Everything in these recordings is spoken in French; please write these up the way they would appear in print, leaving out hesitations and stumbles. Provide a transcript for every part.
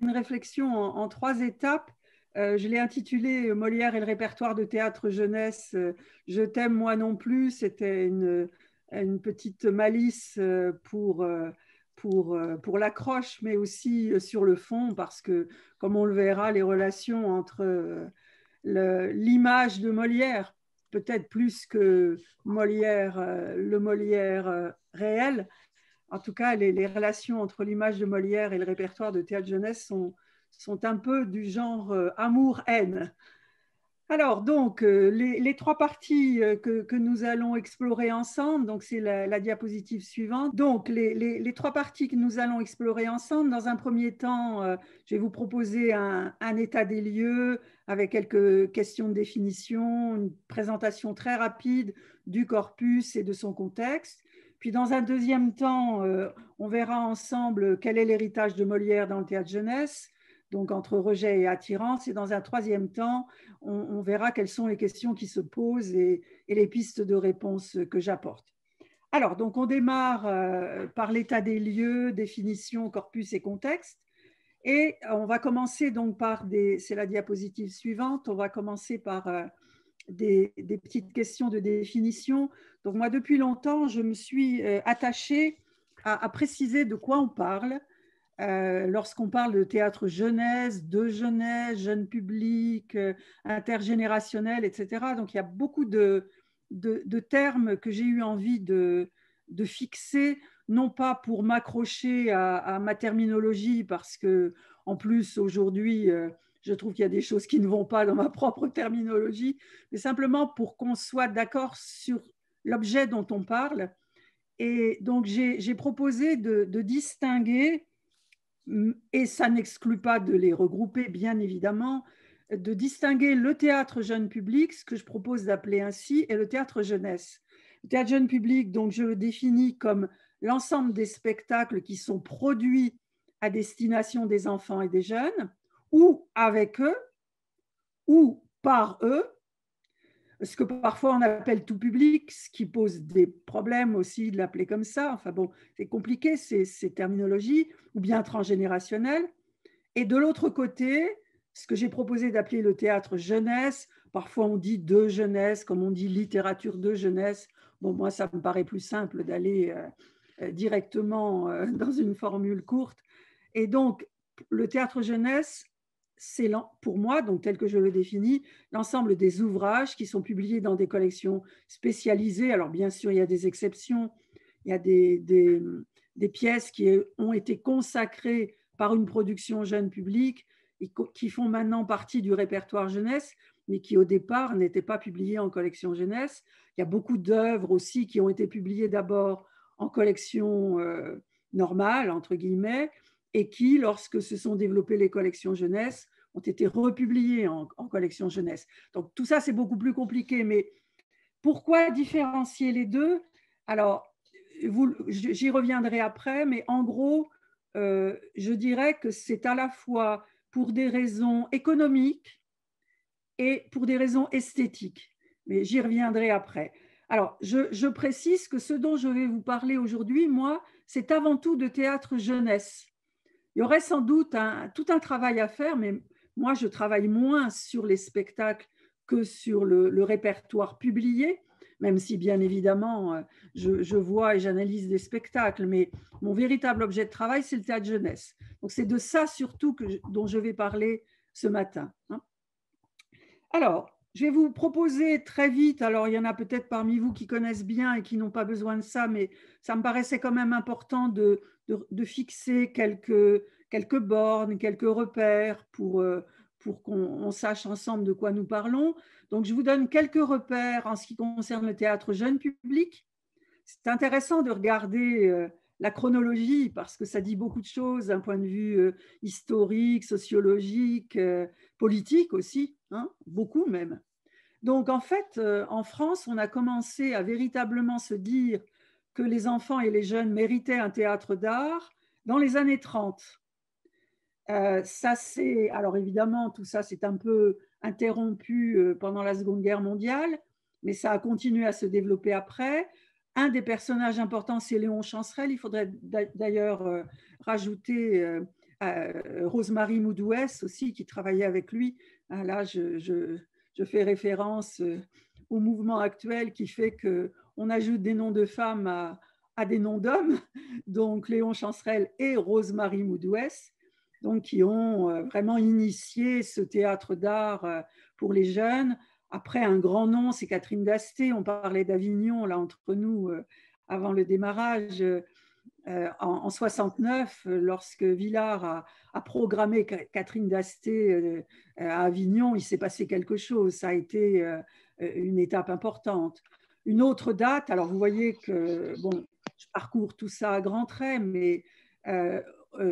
une réflexion en 3 étapes. Je l'ai intitulé Molière et le répertoire de théâtre jeunesse. Je t'aime moi non plus. C'était une petite malice pour l'accroche, mais aussi sur le fond, parce que, comme on le verra, les relations entre l'image de Molière, peut-être plus que Molière, le Molière réel. En tout cas, les relations entre l'image de Molière et le répertoire de théâtre jeunesse sont un peu du genre amour-haine. Alors, donc, les 3 parties que nous allons explorer ensemble, donc c'est la diapositive suivante. Donc, les 3 parties que nous allons explorer ensemble, dans un premier temps, je vais vous proposer un état des lieux avec quelques questions de définition, une présentation très rapide du corpus et de son contexte. Puis, dans un deuxième temps, on verra ensemble quel est l'héritage de Molière dans le théâtre jeunesse, donc entre rejet et attirance. Et dans un troisième temps, on verra quelles sont les questions qui se posent et les pistes de réponse que j'apporte. Alors, donc on démarre par l'état des lieux, définition, corpus et contexte. Et on va commencer donc par c'est la diapositive suivante, on va commencer par des petites questions de définition. Donc moi, depuis longtemps, je me suis attachée à préciser de quoi on parle. Lorsqu'on parle de théâtre jeunesse, de jeunesse, jeune public, intergénérationnel, etc. Donc, il y a beaucoup de termes que j'ai eu envie de fixer, non pas pour m'accrocher à ma terminologie, parce que, en plus, aujourd'hui, je trouve qu'il y a des choses qui ne vont pas dans ma propre terminologie, mais simplement pour qu'on soit d'accord sur l'objet dont on parle. Et donc, j'ai proposé de distinguer, et ça n'exclut pas de les regrouper, bien évidemment, de distinguer le théâtre jeune public, ce que je propose d'appeler ainsi, et le théâtre jeunesse. Le théâtre jeune public, donc, je le définis comme l'ensemble des spectacles qui sont produits à destination des enfants et des jeunes, ou avec eux, ou par eux, ce que parfois on appelle tout public, ce qui pose des problèmes aussi de l'appeler comme ça. Enfin bon, c'est compliqué ces terminologies, ou bien transgénérationnel. Et de l'autre côté, ce que j'ai proposé d'appeler le théâtre jeunesse, parfois on dit de jeunesse, comme on dit littérature de jeunesse. Bon, moi, ça me paraît plus simple d'aller directement dans une formule courte. Et donc, le théâtre jeunesse, c'est pour moi, donc tel que je le définis, l'ensemble des ouvrages qui sont publiés dans des collections spécialisées. Alors, bien sûr, il y a des exceptions. Il y a des pièces qui ont été consacrées par une production jeune public et qui font maintenant partie du répertoire jeunesse, mais qui au départ n'étaient pas publiées en collection jeunesse. Il y a beaucoup d'œuvres aussi qui ont été publiées d'abord en collection normale, entre guillemets, et qui, lorsque se sont développées les collections jeunesse, ont été republiées en collection jeunesse. Donc tout ça, c'est beaucoup plus compliqué, mais pourquoi différencier les deux? Alors, j'y reviendrai après, mais en gros, je dirais que c'est à la fois pour des raisons économiques et pour des raisons esthétiques. Mais j'y reviendrai après. Alors, je précise que ce dont je vais vous parler aujourd'hui, moi, c'est avant tout de théâtre jeunesse. Il y aurait sans doute tout un travail à faire, mais moi, je travaille moins sur les spectacles que sur le répertoire publié, même si, bien évidemment, je vois et j'analyse des spectacles, mais mon véritable objet de travail, c'est le théâtre jeunesse. Donc, c'est de ça surtout dont je vais parler ce matin. Alors, je vais vous proposer très vite, alors il y en a peut-être parmi vous qui connaissent bien et qui n'ont pas besoin de ça, mais ça me paraissait quand même important de fixer quelques bornes, quelques repères pour qu'on sache ensemble de quoi nous parlons. Donc, je vous donne quelques repères en ce qui concerne le théâtre jeune public. C'est intéressant de regarder la chronologie parce que ça dit beaucoup de choses d'un point de vue historique, sociologique, politique aussi, hein, beaucoup même. Donc, en fait, en France, on a commencé à véritablement se dire que les enfants et les jeunes méritaient un théâtre d'art dans les années 30. Alors évidemment, tout ça s'est un peu interrompu pendant la Seconde Guerre mondiale, mais ça a continué à se développer après. Un des personnages importants, c'est Léon Chancerelle. Il faudrait d'ailleurs rajouter Rosemary Moudouès aussi, qui travaillait avec lui. Là, je fais référence au mouvement actuel qui fait qu'on ajoute des noms de femmes à des noms d'hommes, donc Léon Chancerelle et Rosemary Moudouès, donc qui ont vraiment initié ce théâtre d'art pour les jeunes. Après, un grand nom, c'est Catherine d'Asté. On parlait d'Avignon, là, entre nous, avant le démarrage. En 69, lorsque Villard a programmé Catherine d'Asté à Avignon, il s'est passé quelque chose. Ça a été une étape importante. Une autre date, alors vous voyez que, bon, je parcours tout ça à grands traits, mais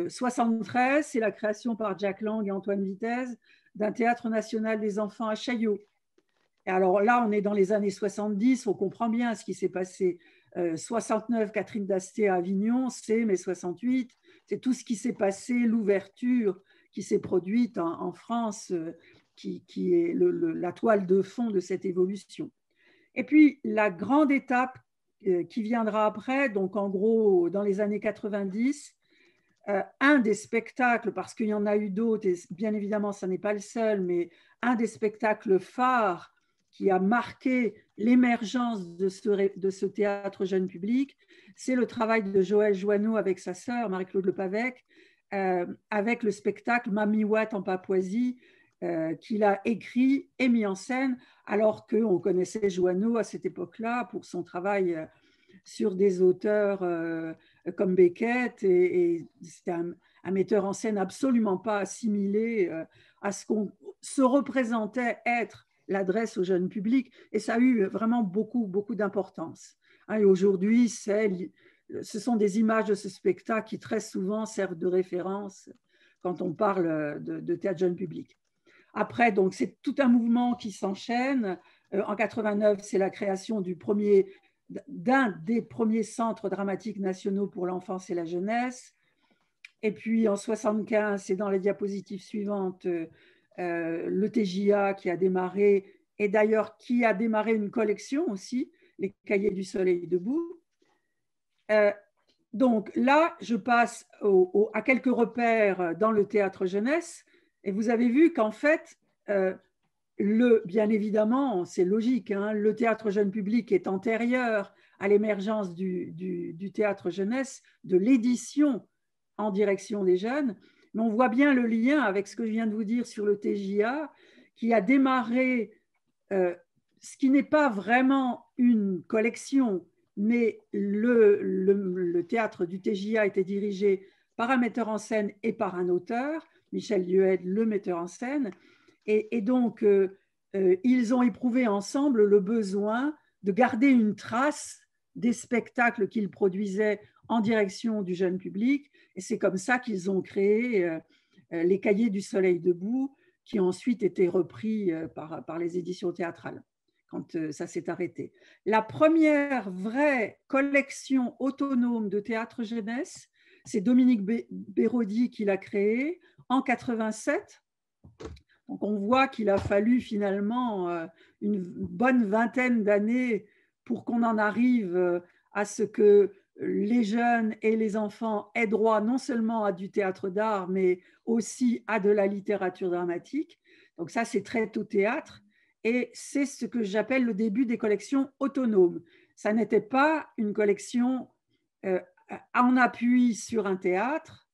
73, c'est la création par Jack Lang et Antoine Vitez d'un théâtre national des enfants à Chaillot. Et alors là, on est dans les années 70, on comprend bien ce qui s'est passé. 69, Catherine d'Asté à Avignon, c'est mai 68, c'est tout ce qui s'est passé, l'ouverture qui s'est produite en France, qui est la toile de fond de cette évolution. Et puis, la grande étape qui viendra après, donc en gros, dans les années 90, un des spectacles, parce qu'il y en a eu d'autres, et bien évidemment, ça n'est pas le seul, mais un des spectacles phares qui a marqué l'émergence de ce théâtre jeune public, c'est le travail de Joël Joanneau avec sa sœur, Marie-Claude Lepavec, avec le spectacle Mamie Watt en Papouasie, qu'il a écrit et mis en scène, alors qu'on connaissait Joanneau à cette époque-là pour son travail sur des auteurs comme Beckett, et c'était un metteur en scène absolument pas assimilé à ce qu'on se représentait être l'adresse au jeune public, et ça a eu vraiment beaucoup, beaucoup d'importance. Et aujourd'hui, ce sont des images de ce spectacle qui très souvent servent de référence quand on parle de théâtre jeune public. Après, donc, c'est tout un mouvement qui s'enchaîne. En 89, c'est la création d'un des premiers centres dramatiques nationaux pour l'enfance et la jeunesse. Et puis en 75, c'est dans les diapositives suivantes, le TJA qui a démarré, et d'ailleurs qui a démarré une collection aussi, les Cahiers du Soleil debout. Donc là, je passe à quelques repères dans le théâtre jeunesse, et vous avez vu qu'en fait, bien évidemment, c'est logique, hein, le théâtre jeune public est antérieur à l'émergence du théâtre jeunesse, de l'édition en direction des jeunes, mais on voit bien le lien avec ce que je viens de vous dire sur le TJA, qui a démarré ce qui n'est pas vraiment une collection, mais le théâtre du TJA était dirigé par un metteur en scène et par un auteur, Michel Lieuet, le metteur en scène, et donc ils ont éprouvé ensemble le besoin de garder une trace des spectacles qu'ils produisaient en direction du jeune public, et c'est comme ça qu'ils ont créé les Cahiers du Soleil debout, qui ont ensuite été repris par les éditions théâtrales, quand ça s'est arrêté. La première vraie collection autonome de théâtre jeunesse, c'est Dominique Béraudy qui l'a créée en 87. Donc on voit qu'il a fallu finalement une bonne vingtaine d'années pour qu'on en arrive à ce que les jeunes et les enfants aient droit non seulement à du théâtre d'art, mais aussi à de la littérature dramatique. Donc ça, c'est très tôt théâtre, et c'est ce que j'appelle le début des collections autonomes. Ça n'était pas une collection en appui sur un théâtre,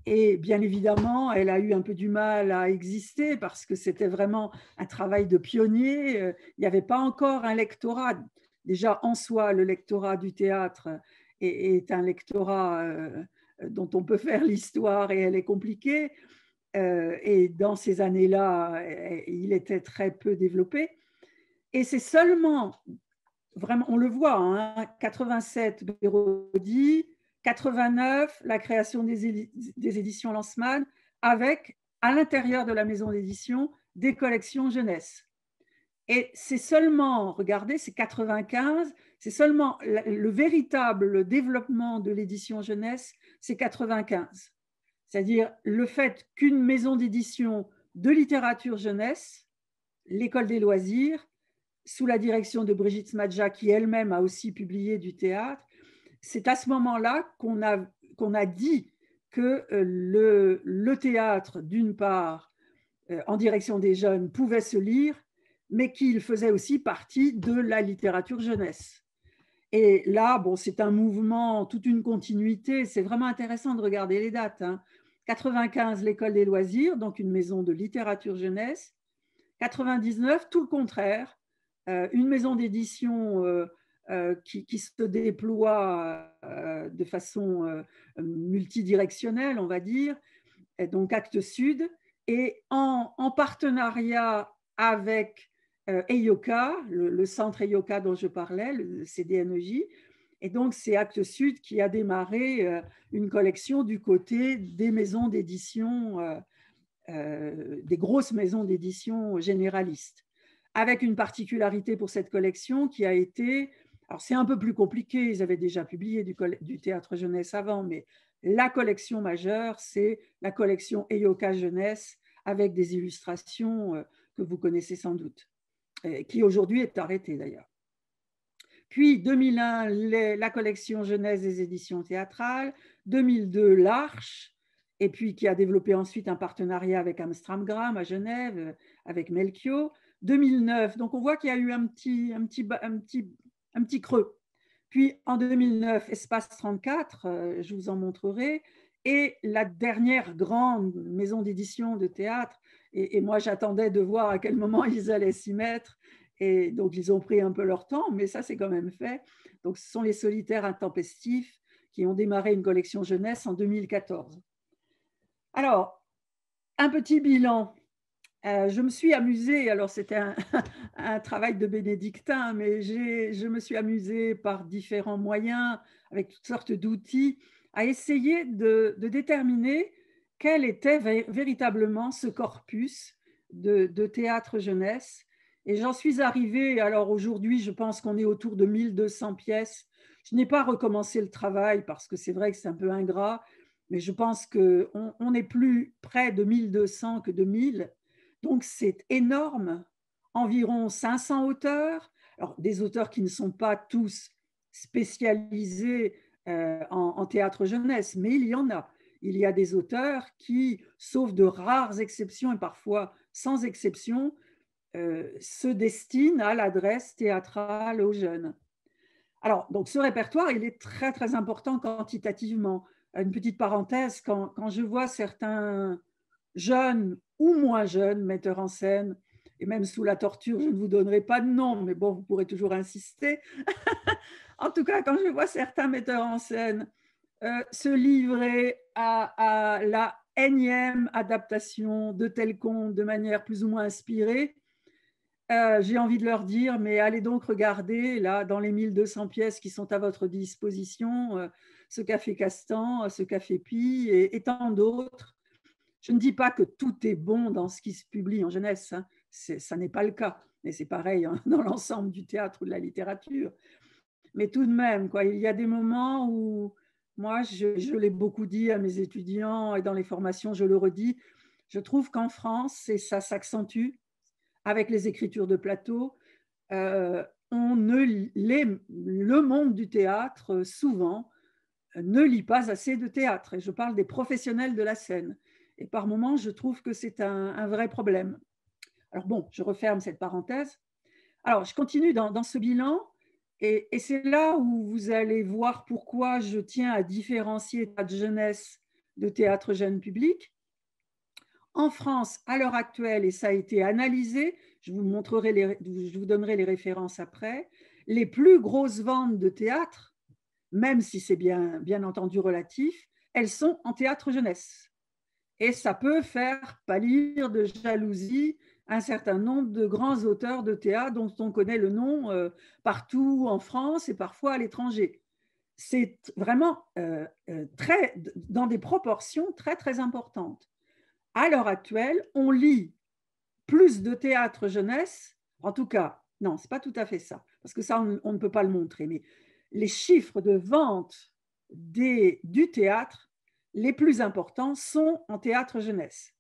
et bien évidemment, elle a eu un peu du mal à exister parce que c'était vraiment un travail de pionnier. Il n'y avait pas encore un lectorat. Déjà, en soi, le lectorat du théâtre est un lectorat dont on peut faire l'histoire, et elle est compliquée. Et dans ces années-là, il était très peu développé. Et c'est seulement, vraiment, on le voit, hein, 87, Béraudy, 89, la création des éditions Lanzmann, avec, à l'intérieur de la maison d'édition, des collections jeunesse. Et c'est seulement, regardez, c'est 95, c'est seulement le véritable développement de l'édition jeunesse, c'est 95. C'est-à-dire le fait qu'une maison d'édition de littérature jeunesse, l'École des loisirs, sous la direction de Brigitte Smadja, qui elle-même a aussi publié du théâtre, c'est à ce moment-là qu'on a dit que le théâtre, d'une part, en direction des jeunes, pouvait se lire, mais qu'il faisait aussi partie de la littérature jeunesse. Et là, bon, c'est un mouvement, toute une continuité. C'est vraiment intéressant de regarder les dates. 95, l'école des loisirs, donc une maison de littérature jeunesse. 99, tout le contraire, une maison d'édition qui se déploie de façon multidirectionnelle, on va dire, et donc Actes Sud, et en partenariat avec EIOCA, le centre EIOCA dont je parlais, le CDNEJ. Et donc, c'est Actes Sud qui a démarré une collection du côté des maisons d'édition, des grosses maisons d'édition généralistes, avec une particularité pour cette collection qui a été, alors c'est un peu plus compliqué, ils avaient déjà publié du théâtre jeunesse avant, mais la collection majeure, c'est la collection EIOCA Jeunesse, avec des illustrations que vous connaissez sans doute, qui aujourd'hui est arrêtée d'ailleurs. Puis 2001, la collection jeunesse des éditions théâtrales, 2002, l'Arche, et puis qui a développé ensuite un partenariat avec Amstramgram à Genève, avec Melchior. 2009, donc on voit qu'il y a eu un petit creux. Puis en 2009, Espace 34, je vous en montrerai, et la dernière grande maison d'édition de théâtre, et moi j'attendais de voir à quel moment ils allaient s'y mettre, et donc ils ont pris un peu leur temps, mais ça c'est quand même fait. Donc ce sont les Solitaires Intempestifs qui ont démarré une collection jeunesse en 2014. Alors, un petit bilan. Je me suis amusée, alors c'était un travail de bénédictin, mais je me suis amusée par différents moyens, avec toutes sortes d'outils, à essayer de déterminer quel était véritablement ce corpus de théâtre jeunesse. Et j'en suis arrivée, alors aujourd'hui, je pense qu'on est autour de 1200 pièces. Je n'ai pas recommencé le travail parce que c'est vrai que c'est un peu ingrat, mais je pense qu'on est plus près de 1200 que de 1000. Donc, c'est énorme, environ 500 auteurs, alors des auteurs qui ne sont pas tous spécialisés en théâtre jeunesse, mais il y en a. Il y a des auteurs qui, sauf de rares exceptions et parfois sans exception, se destinent à l'adresse théâtrale aux jeunes. Alors, donc ce répertoire, il est très, très important quantitativement. Une petite parenthèse, quand je vois certains jeunes ou moins jeunes metteurs en scène, et même sous la torture, je ne vous donnerai pas de nom, mais bon, vous pourrez toujours insister. En tout cas, quand je vois certains metteurs en scène se livrer à la énième adaptation de tel conte de manière plus ou moins inspirée, j'ai envie de leur dire, mais allez donc regarder, là, dans les 1200 pièces qui sont à votre disposition, ce Café Castan, ce Café Pie et tant d'autres. Je ne dis pas que tout est bon dans ce qui se publie en jeunesse, hein. Ça n'est pas le cas, mais c'est pareil hein, dans l'ensemble du théâtre ou de la littérature. Mais tout de même, quoi, il y a des moments où, moi, je l'ai beaucoup dit à mes étudiants et dans les formations, je le redis, je trouve qu'en France, et ça s'accentue avec les écritures de plateau, le monde du théâtre, souvent, ne lit pas assez de théâtre. Et je parle des professionnels de la scène. Et par moments, je trouve que c'est un vrai problème. Alors bon, je referme cette parenthèse. Alors, je continue dans ce bilan. Et c'est là où vous allez voir pourquoi je tiens à différencier théâtre jeunesse de théâtre jeune public. En France, à l'heure actuelle, et ça a été analysé, je vous donnerai les références après, les plus grosses ventes de théâtre, même si c'est bien entendu relatif, elles sont en théâtre jeunesse. Et ça peut faire pâlir de jalousie un certain nombre de grands auteurs de théâtre dont on connaît le nom partout en France et parfois à l'étranger. C'est vraiment dans des proportions très, très importantes. À l'heure actuelle, on lit plus de théâtre jeunesse, en tout cas, non, ce n'est pas tout à fait ça, parce que ça, on ne peut pas le montrer, mais les chiffres de vente du théâtre, les plus importants sont en théâtre jeunesse.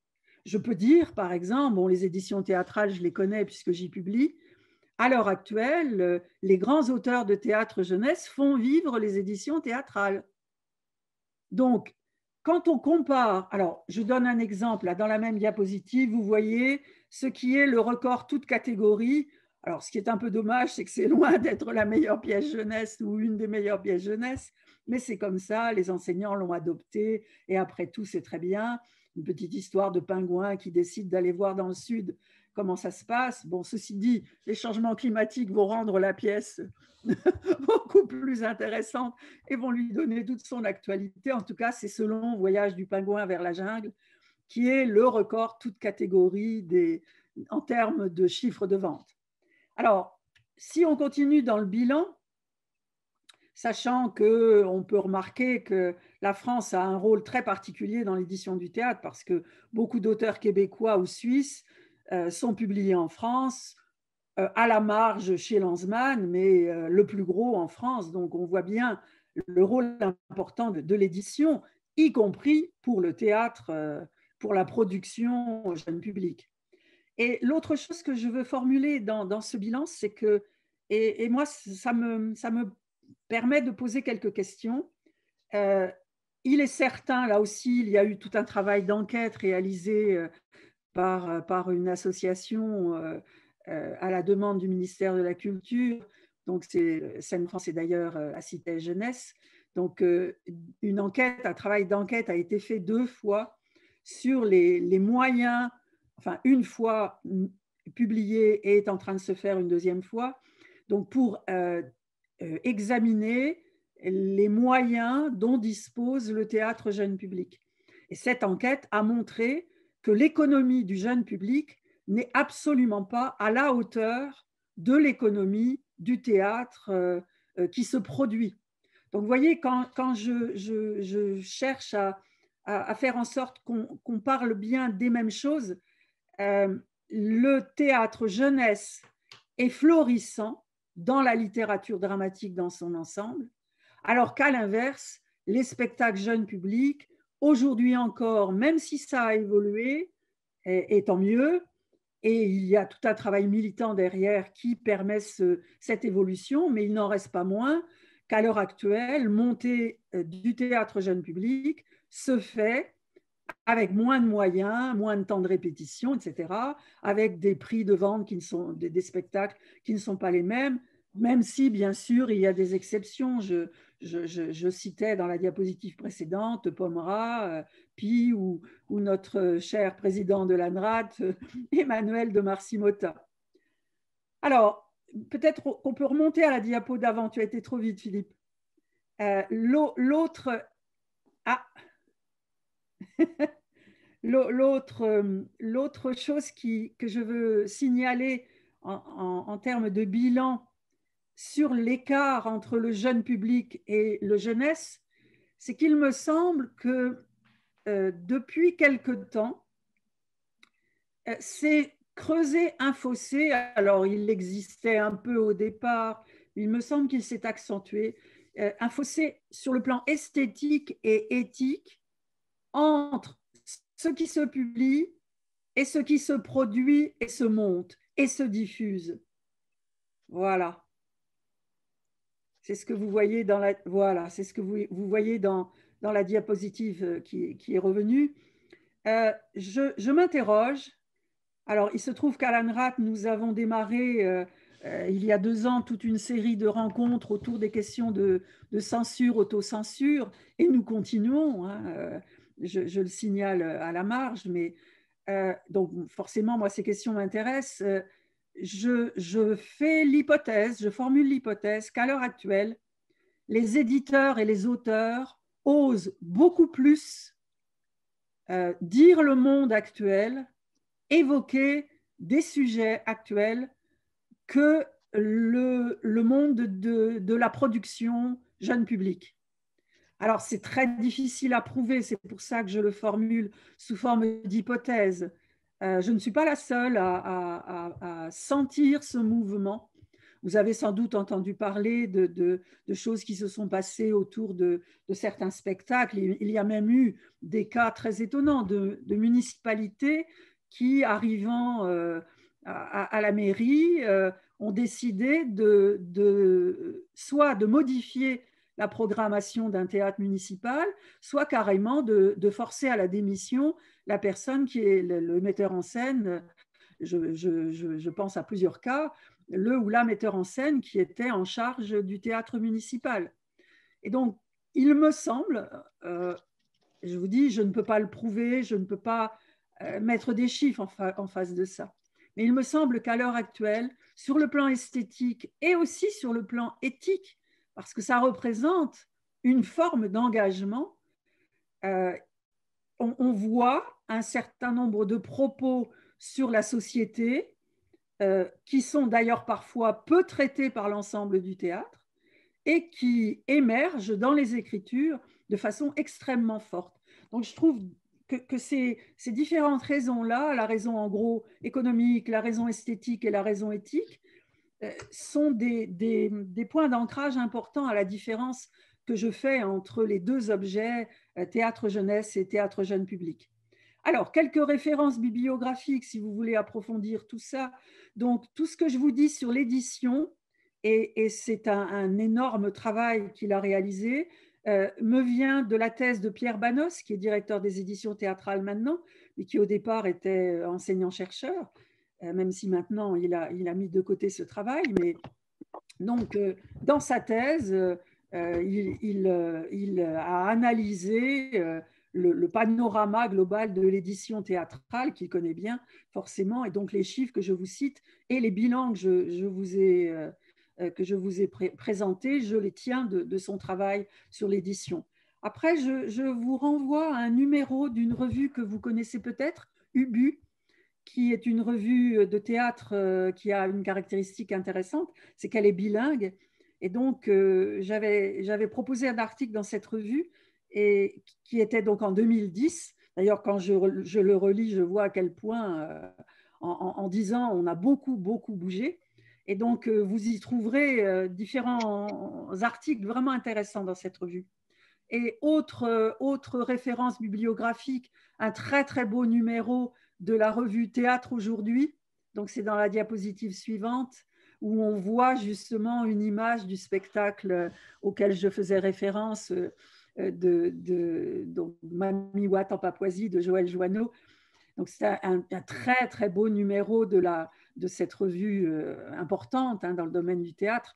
Je peux dire, par exemple, bon, les éditions théâtrales, je les connais puisque j'y publie, à l'heure actuelle, les grands auteurs de théâtre jeunesse font vivre les éditions théâtrales. Donc, quand on compare, alors je donne un exemple, là, dans la même diapositive, vous voyez ce qui est le record toute catégorie. Alors, ce qui est un peu dommage, c'est que c'est loin d'être la meilleure pièce jeunesse ou une des meilleures pièces jeunesse, mais c'est comme ça, les enseignants l'ont adopté, et après tout, c'est très bien. Une petite histoire de pingouin qui décide d'aller voir dans le sud comment ça se passe. Bon, ceci dit, les changements climatiques vont rendre la pièce beaucoup plus intéressante et vont lui donner toute son actualité. En tout cas, c'est ce long voyage du pingouin vers la jungle qui est le record toute catégorie en termes de chiffres de vente. Alors, si on continue dans le bilan, sachant qu'on peut remarquer que la France a un rôle très particulier dans l'édition du théâtre parce que beaucoup d'auteurs québécois ou suisses sont publiés en France, à la marge chez Lanzmann, mais le plus gros en France. Donc on voit bien le rôle important de l'édition, y compris pour le théâtre, pour la production au jeune public. Et l'autre chose que je veux formuler dans ce bilan, c'est que, et moi, ça me permet de poser quelques questions. Il est certain, là aussi, il y a eu tout un travail d'enquête réalisé par une association à la demande du ministère de la Culture. Donc, Seine-France et d'ailleurs à Cité Jeunesse. Donc, une enquête, un travail d'enquête a été fait 2 fois sur les moyens, enfin une fois publié et est en train de se faire une 2e fois, donc pour examiner les moyens dont dispose le théâtre jeune public. Et cette enquête a montré que l'économie du jeune public n'est absolument pas à la hauteur de l'économie du théâtre qui se produit. Donc, vous voyez, quand je cherche à faire en sorte qu'on parle bien des mêmes choses, le théâtre jeunesse est florissant dans la littérature dramatique dans son ensemble, alors qu'à l'inverse, les spectacles jeunes publics, aujourd'hui encore, même si ça a évolué, et tant mieux, et il y a tout un travail militant derrière qui permet cette évolution, mais il n'en reste pas moins qu'à l'heure actuelle, monter du théâtre jeune public se fait avec moins de moyens, moins de temps de répétition, etc., avec des prix de vente qui ne sont des spectacles qui ne sont pas les mêmes, même si, bien sûr, il y a des exceptions. Je citais dans la diapositive précédente Pomera, Pi ou notre cher président de l'ANRAT, Emmanuel de Marcimota. Alors, peut-être qu'on peut remonter à la diapo d'avant. Tu as été trop vite, Philippe. L'autre... Ah L'autre chose que je veux signaler en termes de bilan sur l'écart entre le jeune public et le jeunesse, c'est qu'il me semble que depuis quelque temps, c'est creuser un fossé. Alors, il existait un peu au départ, il me semble qu'il s'est accentué, un fossé sur le plan esthétique et éthique entre ce qui se publie et ce qui se produit et se monte et se diffuse. Voilà. C'est ce que vous voyez dans la, voilà, c'est ce que vous voyez dans la diapositive qui est revenue. Je m'interroge. Alors, il se trouve qu'à l'ANRAT, nous avons démarré il y a 2 ans toute une série de rencontres autour des questions de censure, autocensure, et nous continuons. Hein, je le signale à la marge, mais donc forcément, moi, ces questions m'intéressent. Je fais l'hypothèse, je formule l'hypothèse qu'à l'heure actuelle, les éditeurs et les auteurs osent beaucoup plus dire le monde actuel, évoquer des sujets actuels que le monde de la production jeune public. Alors, c'est très difficile à prouver, c'est pour ça que je le formule sous forme d'hypothèse. Je ne suis pas la seule à sentir ce mouvement. Vous avez sans doute entendu parler de choses qui se sont passées autour de certains spectacles. Il y a même eu des cas très étonnants de municipalités qui, arrivant à la mairie, ont décidé soit de modifier la programmation d'un théâtre municipal, soit carrément de forcer à la démission la personne qui est le metteur en scène. Je pense à plusieurs cas, le ou la metteur en scène qui était en charge du théâtre municipal. Et donc, il me semble, je vous dis, je ne peux pas le prouver, je ne peux pas mettre des chiffres en face de ça. Mais il me semble qu'à l'heure actuelle, sur le plan esthétique et aussi sur le plan éthique, parce que ça représente une forme d'engagement, on voit un certain nombre de propos sur la société qui sont d'ailleurs parfois peu traités par l'ensemble du théâtre et qui émergent dans les écritures de façon extrêmement forte. Donc je trouve que ces différentes raisons-là, la raison en gros économique, la raison esthétique et la raison éthique, sont des points d'ancrage importants à la différence que je fais entre les deux objets, théâtre jeunesse et théâtre jeune public. Alors, quelques références bibliographiques si vous voulez approfondir tout ça. Donc, tout ce que je vous dis sur l'édition, et c'est un énorme travail qu'il a réalisé, me vient de la thèse de Pierre Banos, qui est directeur des éditions théâtrales maintenant, mais qui au départ était enseignant-chercheur, même si maintenant il a mis de côté ce travail. Mais donc, dans sa thèse, il a analysé le panorama global de l'édition théâtrale qu'il connaît bien forcément, et donc les chiffres que je vous cite et les bilans que je vous ai présentés, je les tiens de son travail sur l'édition. Après, je vous renvoie à un numéro d'une revue que vous connaissez peut-être, Ubu, qui est une revue de théâtre qui a une caractéristique intéressante, c'est qu'elle est bilingue. Et donc, j'avais proposé un article dans cette revue et qui était donc en 2010. D'ailleurs, quand je le relis, je vois à quel point, en 10 ans, on a beaucoup, beaucoup bougé. Et donc, vous y trouverez différents articles vraiment intéressants dans cette revue. Et autre référence bibliographique, un très, très beau numéro de la revue Théâtre aujourd'hui. Donc, c'est dans la diapositive suivante où on voit justement une image du spectacle auquel je faisais référence donc Mamie Watt en Papouasie de Joël Joanneau. Donc, c'est un très, très beau numéro de cette revue importante dans le domaine du théâtre.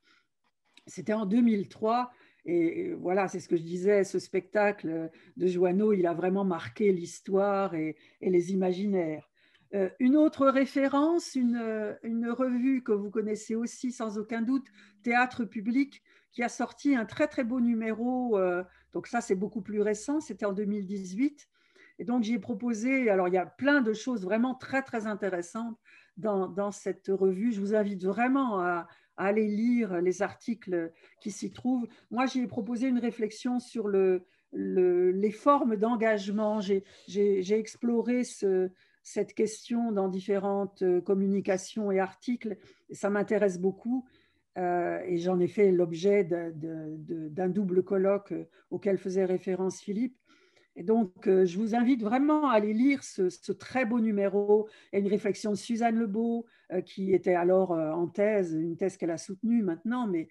C'était en 2003. Et voilà, c'est ce que je disais, ce spectacle de Joanneau, il a vraiment marqué l'histoire et les imaginaires. Une autre référence, une revue que vous connaissez aussi sans aucun doute, Théâtre Public, qui a sorti un très très beau numéro, donc ça c'est beaucoup plus récent, c'était en 2018. Et donc j'ai proposé, alors il y a plein de choses vraiment très très intéressantes dans cette revue. Je vous invite vraiment à aller lire les articles qui s'y trouvent. Moi, j'ai proposé une réflexion sur les formes d'engagement. J'ai exploré cette question dans différentes communications et articles. Et ça m'intéresse beaucoup. Et j'en ai fait l'objet d'un double colloque auquel faisait référence Philippe. Et donc, je vous invite vraiment à aller lire ce très beau numéro et une réflexion de Suzanne Lebeau, qui était alors en thèse, une thèse qu'elle a soutenue maintenant, mais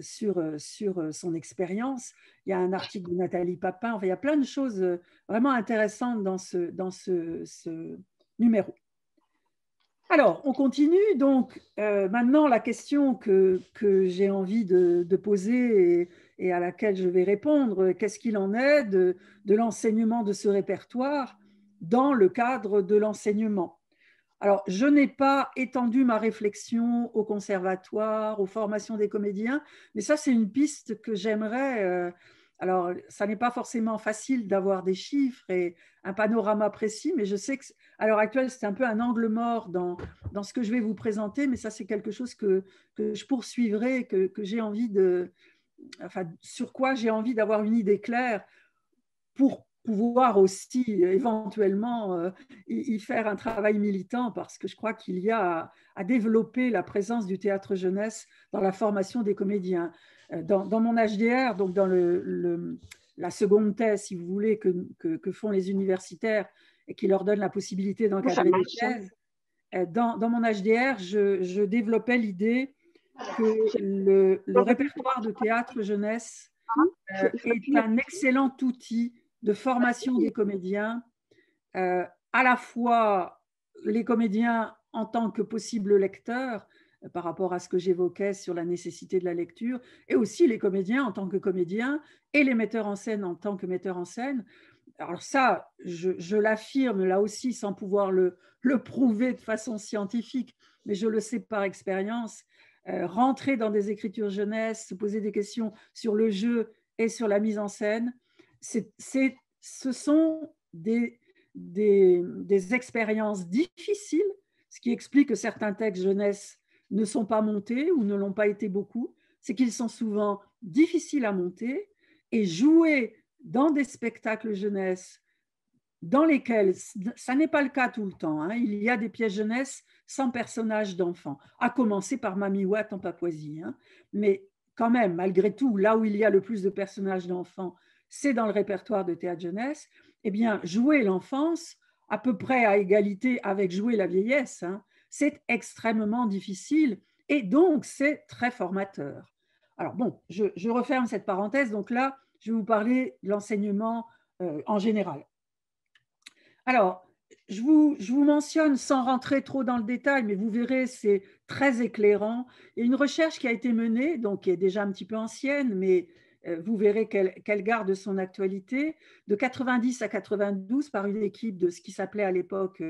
sur son expérience. Il y a un article de Nathalie Papin, enfin, il y a plein de choses vraiment intéressantes dans ce numéro. Alors, on continue. Donc, maintenant, la question que j'ai envie de poser et à laquelle je vais répondre, qu'est-ce qu'il en est de l'enseignement de ce répertoire dans le cadre de l'enseignement? Alors, je n'ai pas étendu ma réflexion au conservatoire, aux formations des comédiens, mais ça, c'est une piste que j'aimerais. Alors, ça n'est pas forcément facile d'avoir des chiffres et un panorama précis, mais je sais qu'à l'heure actuelle, c'est un peu un angle mort dans ce que je vais vous présenter, mais ça, c'est quelque chose que je poursuivrai, que j'ai envie sur quoi j'ai envie d'avoir une idée claire pour pouvoir aussi éventuellement y faire un travail militant, parce que je crois qu'il y a à développer la présence du théâtre jeunesse dans la formation des comédiens. Dans mon HDR, donc dans la seconde thèse, si vous voulez, que font les universitaires et qui leur donne la possibilité d'encadrer des thèses, dans mon HDR, je développais l'idée que le répertoire de théâtre jeunesse est un excellent outil de formation des comédiens, à la fois les comédiens en tant que possibles lecteurs, par rapport à ce que j'évoquais sur la nécessité de la lecture, et aussi les comédiens en tant que comédiens et les metteurs en scène en tant que metteurs en scène. Alors ça, je l'affirme là aussi sans pouvoir le prouver de façon scientifique, mais je le sais par expérience. Rentrer dans des écritures jeunesse, se poser des questions sur le jeu et sur la mise en scène, ce sont des expériences difficiles, ce qui explique que certains textes jeunesse ne sont pas montés ou ne l'ont pas été beaucoup, c'est qu'ils sont souvent difficiles à monter, et jouer dans des spectacles jeunesse dans lesquels, ça n'est pas le cas tout le temps, hein, il y a des pièces jeunesse sans personnages d'enfants, à commencer par Mamie Watt en Papouasie, hein, mais quand même, malgré tout, là où il y a le plus de personnages d'enfants, c'est dans le répertoire de théâtre jeunesse. Eh bien, jouer l'enfance, à peu près à égalité avec jouer la vieillesse, hein, c'est extrêmement difficile, et donc c'est très formateur. Alors bon, je referme cette parenthèse, donc là, je vais vous parler de l'enseignement en général. Alors, je vous mentionne sans rentrer trop dans le détail, mais vous verrez, c'est très éclairant. Il y a une recherche qui a été menée, donc qui est déjà un petit peu ancienne, mais vous verrez qu'elle garde son actualité, de 90 à 92 par une équipe de ce qui s'appelait à l'époque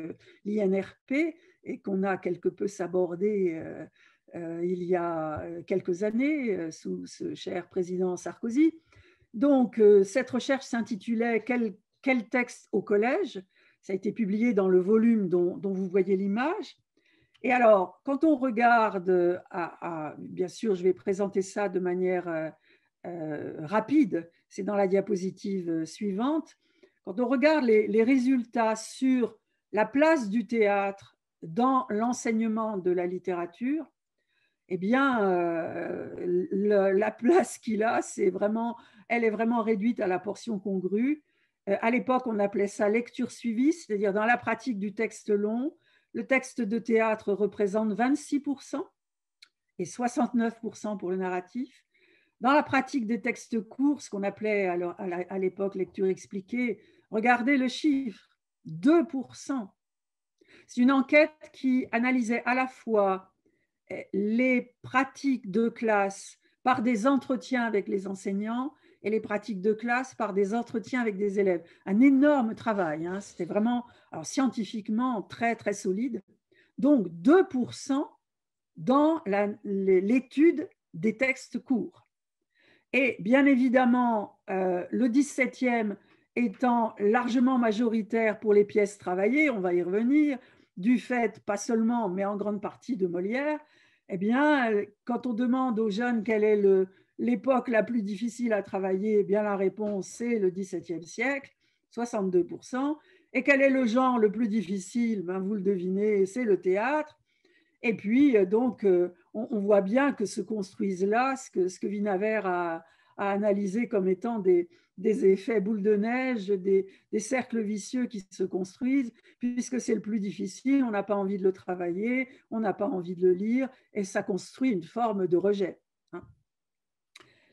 l'INRP, et qu'on a quelque peu sabordé il y a quelques années sous ce cher président Sarkozy. Donc, cette recherche s'intitulait « Quel texte au collège ?» Ça a été publié dans le volume dont vous voyez l'image. Et alors, quand on regarde, bien sûr, je vais présenter ça de manière rapide, c'est dans la diapositive suivante. Quand on regarde les résultats sur la place du théâtre dans l'enseignement de la littérature, eh bien, la place qu'il a, elle est vraiment réduite à la portion congrue. À l'époque, on appelait ça lecture suivie, c'est-à-dire dans la pratique du texte long, le texte de théâtre représente 26% et 69% pour le narratif. Dans la pratique des textes courts, ce qu'on appelait à l'époque lecture expliquée, regardez le chiffre, 2%. C'est une enquête qui analysait à la fois les pratiques de classe par des entretiens avec les enseignants et les pratiques de classe par des entretiens avec des élèves. Un énorme travail, hein, c'était vraiment alors, scientifiquement très, très solide. Donc 2% dans l'étude des textes courts. Et bien évidemment, le 17e étant largement majoritaire pour les pièces travaillées, on va y revenir, du fait, pas seulement, mais en grande partie de Molière, eh bien, quand on demande aux jeunes quelle est l'époque la plus difficile à travailler, eh bien, la réponse, c'est le XVIIe siècle, 62%. Et quel est le genre le plus difficile? Ben, vous le devinez, c'est le théâtre. Et puis, donc, on voit bien que se construisent là ce que Winawer a analysé comme étant des effets boules de neige, des cercles vicieux qui se construisent, puisque c'est le plus difficile, on n'a pas envie de le travailler, on n'a pas envie de le lire, et ça construit une forme de rejet.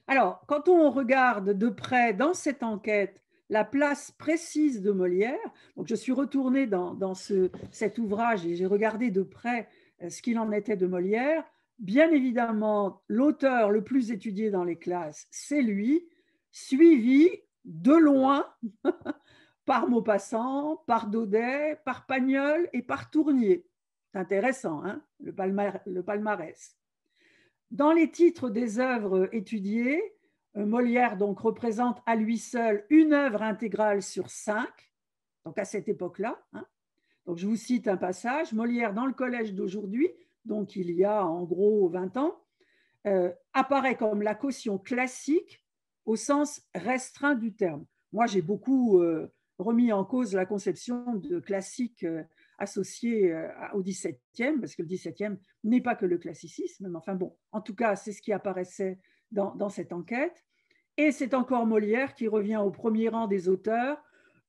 Alors, quand on regarde de près dans cette enquête la place précise de Molière, donc je suis retournée dans cet ouvrage et j'ai regardé de près ce qu'il en était de Molière. Bien évidemment, l'auteur le plus étudié dans les classes, c'est lui, suivi de loin par Maupassant, par Daudet, par Pagnol et par Tournier. C'est intéressant, hein, le palmarès. Dans les titres des œuvres étudiées, Molière donc représente à lui seul une œuvre intégrale sur 5, donc à cette époque-là. Hein. Donc je vous cite un passage, Molière dans le collège d'aujourd'hui, donc il y a en gros 20 ans, apparaît comme la caution classique au sens restreint du terme. Moi, j'ai beaucoup remis en cause la conception de classique associée au XVIIe, parce que le XVIIe n'est pas que le classicisme, mais enfin bon, en tout cas, c'est ce qui apparaissait dans cette enquête. Et c'est encore Molière qui revient au premier rang des auteurs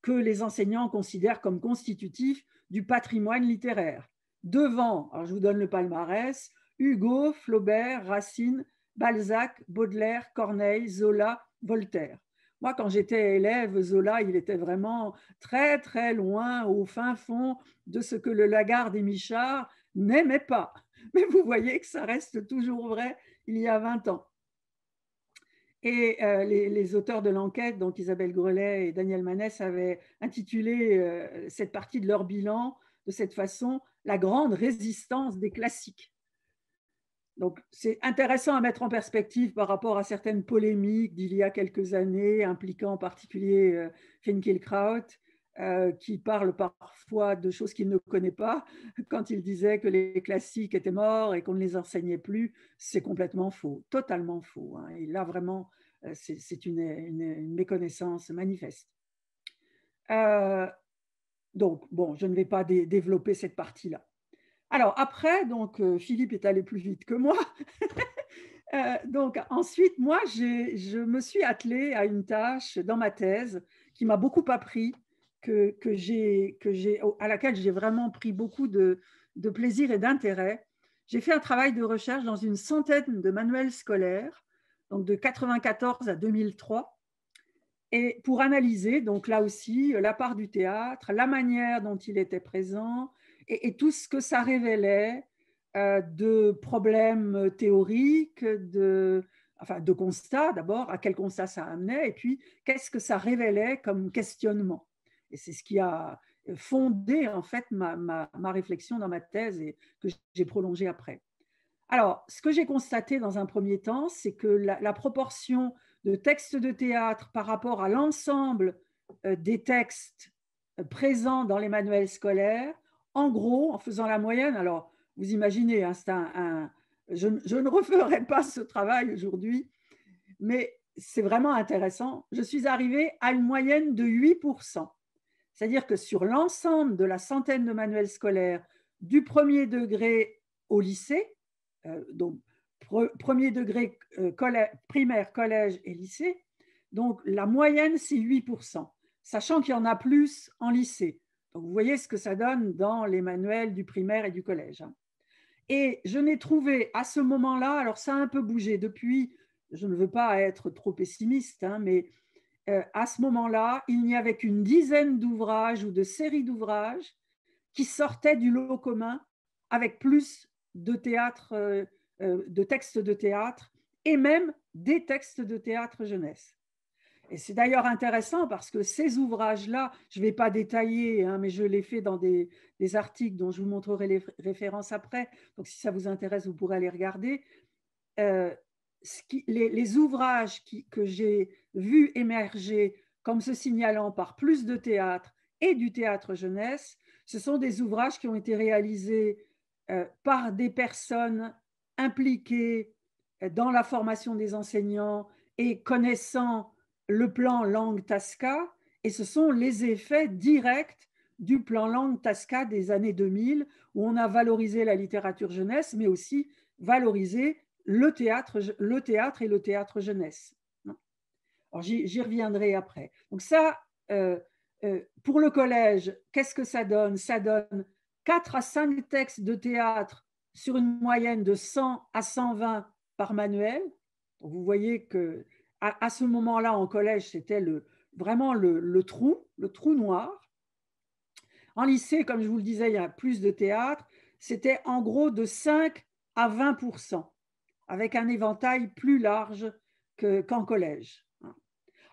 que les enseignants considèrent comme constitutifs du patrimoine littéraire. Devant, alors je vous donne le palmarès, Hugo, Flaubert, Racine, Balzac, Baudelaire, Corneille, Zola, Voltaire. Moi, quand j'étais élève, Zola, il était vraiment très, très loin, au fin fond de ce que le Lagarde et Michard n'aimaient pas. Mais vous voyez que ça reste toujours vrai il y a 20 ans. Et les auteurs de l'enquête, donc Isabelle Grelet et Daniel Manès, avaient intitulé cette partie de leur bilan de cette façon, la grande résistance des classiques. Donc, c'est intéressant à mettre en perspective par rapport à certaines polémiques d'il y a quelques années, impliquant en particulier Finkielkraut, qui parle parfois de choses qu'il ne connaît pas. Quand il disait que les classiques étaient morts et qu'on ne les enseignait plus, c'est complètement faux, totalement faux. Hein. Et là, vraiment, c'est une méconnaissance manifeste. Donc, bon, je ne vais pas développer cette partie-là. Alors après, donc Philippe est allé plus vite que moi. Donc ensuite, moi, je me suis attelée à une tâche dans ma thèse qui m'a beaucoup appris, à laquelle j'ai vraiment pris beaucoup de plaisir et d'intérêt. J'ai fait un travail de recherche dans une centaine de manuels scolaires, donc de 1994 à 2003, et pour analyser, donc là aussi, la part du théâtre, la manière dont il était présent et tout ce que ça révélait de problèmes théoriques, de constats d'abord, à quel constat ça amenait, et puis qu'est-ce que ça révélait comme questionnement. Et c'est ce qui a fondé en fait ma réflexion dans ma thèse et que j'ai prolongée après. Alors, ce que j'ai constaté dans un premier temps, c'est que la proportion de textes de théâtre par rapport à l'ensemble des textes présents dans les manuels scolaires, en gros, en faisant la moyenne, alors vous imaginez, hein, je ne referai pas ce travail aujourd'hui, mais c'est vraiment intéressant. Je suis arrivée à une moyenne de 8%. C'est-à-dire que sur l'ensemble de la centaine de manuels scolaires du premier degré au lycée, donc premier degré primaire, collège et lycée, donc la moyenne c'est 8%, sachant qu'il y en a plus en lycée. Donc vous voyez ce que ça donne dans les manuels du primaire et du collège. Et je n'ai trouvé à ce moment-là, alors ça a un peu bougé depuis, je ne veux pas être trop pessimiste, hein, mais à ce moment-là, il n'y avait qu'une dizaine d'ouvrages ou de séries d'ouvrages qui sortaient du lot commun avec plus de théâtre, de textes de théâtre et même des textes de théâtre jeunesse. Et c'est d'ailleurs intéressant parce que ces ouvrages-là, je ne vais pas détailler, hein, mais je les fais dans des articles dont je vous montrerai les références après. Donc si ça vous intéresse, vous pourrez aller regarder. Les ouvrages que j'ai vus émerger comme se signalant par plus de théâtre et du théâtre jeunesse, ce sont des ouvrages qui ont été réalisés par des personnes impliquées dans la formation des enseignants et connaissant le plan langue TASCA, et ce sont les effets directs du plan langue TASCA des années 2000, où on a valorisé la littérature jeunesse, mais aussi valorisé le théâtre et le théâtre jeunesse. Alors, j'y reviendrai après. Donc ça, pour le collège, qu'est-ce que ça donne? Ça donne 4 à 5 textes de théâtre sur une moyenne de 100 à 120 par manuel. Donc, vous voyez que à ce moment-là, en collège, c'était vraiment le trou noir. En lycée, comme je vous le disais, il y a plus de théâtre. C'était en gros de 5 à 20%, avec un éventail plus large qu'en collège.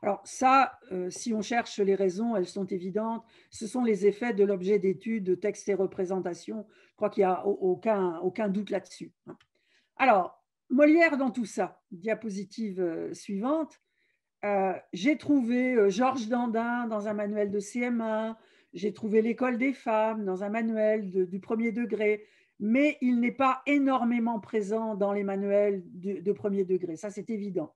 Alors ça, si on cherche les raisons, elles sont évidentes. Ce sont les effets de l'objet d'étude, de texte et représentation. Je crois qu'il n'y a aucun doute là-dessus. Alors, Molière dans tout ça, diapositive suivante. J'ai trouvé Georges Dandin dans un manuel de CM1, j'ai trouvé l'École des femmes dans un manuel du premier degré, mais il n'est pas énormément présent dans les manuels de premier degré, ça c'est évident.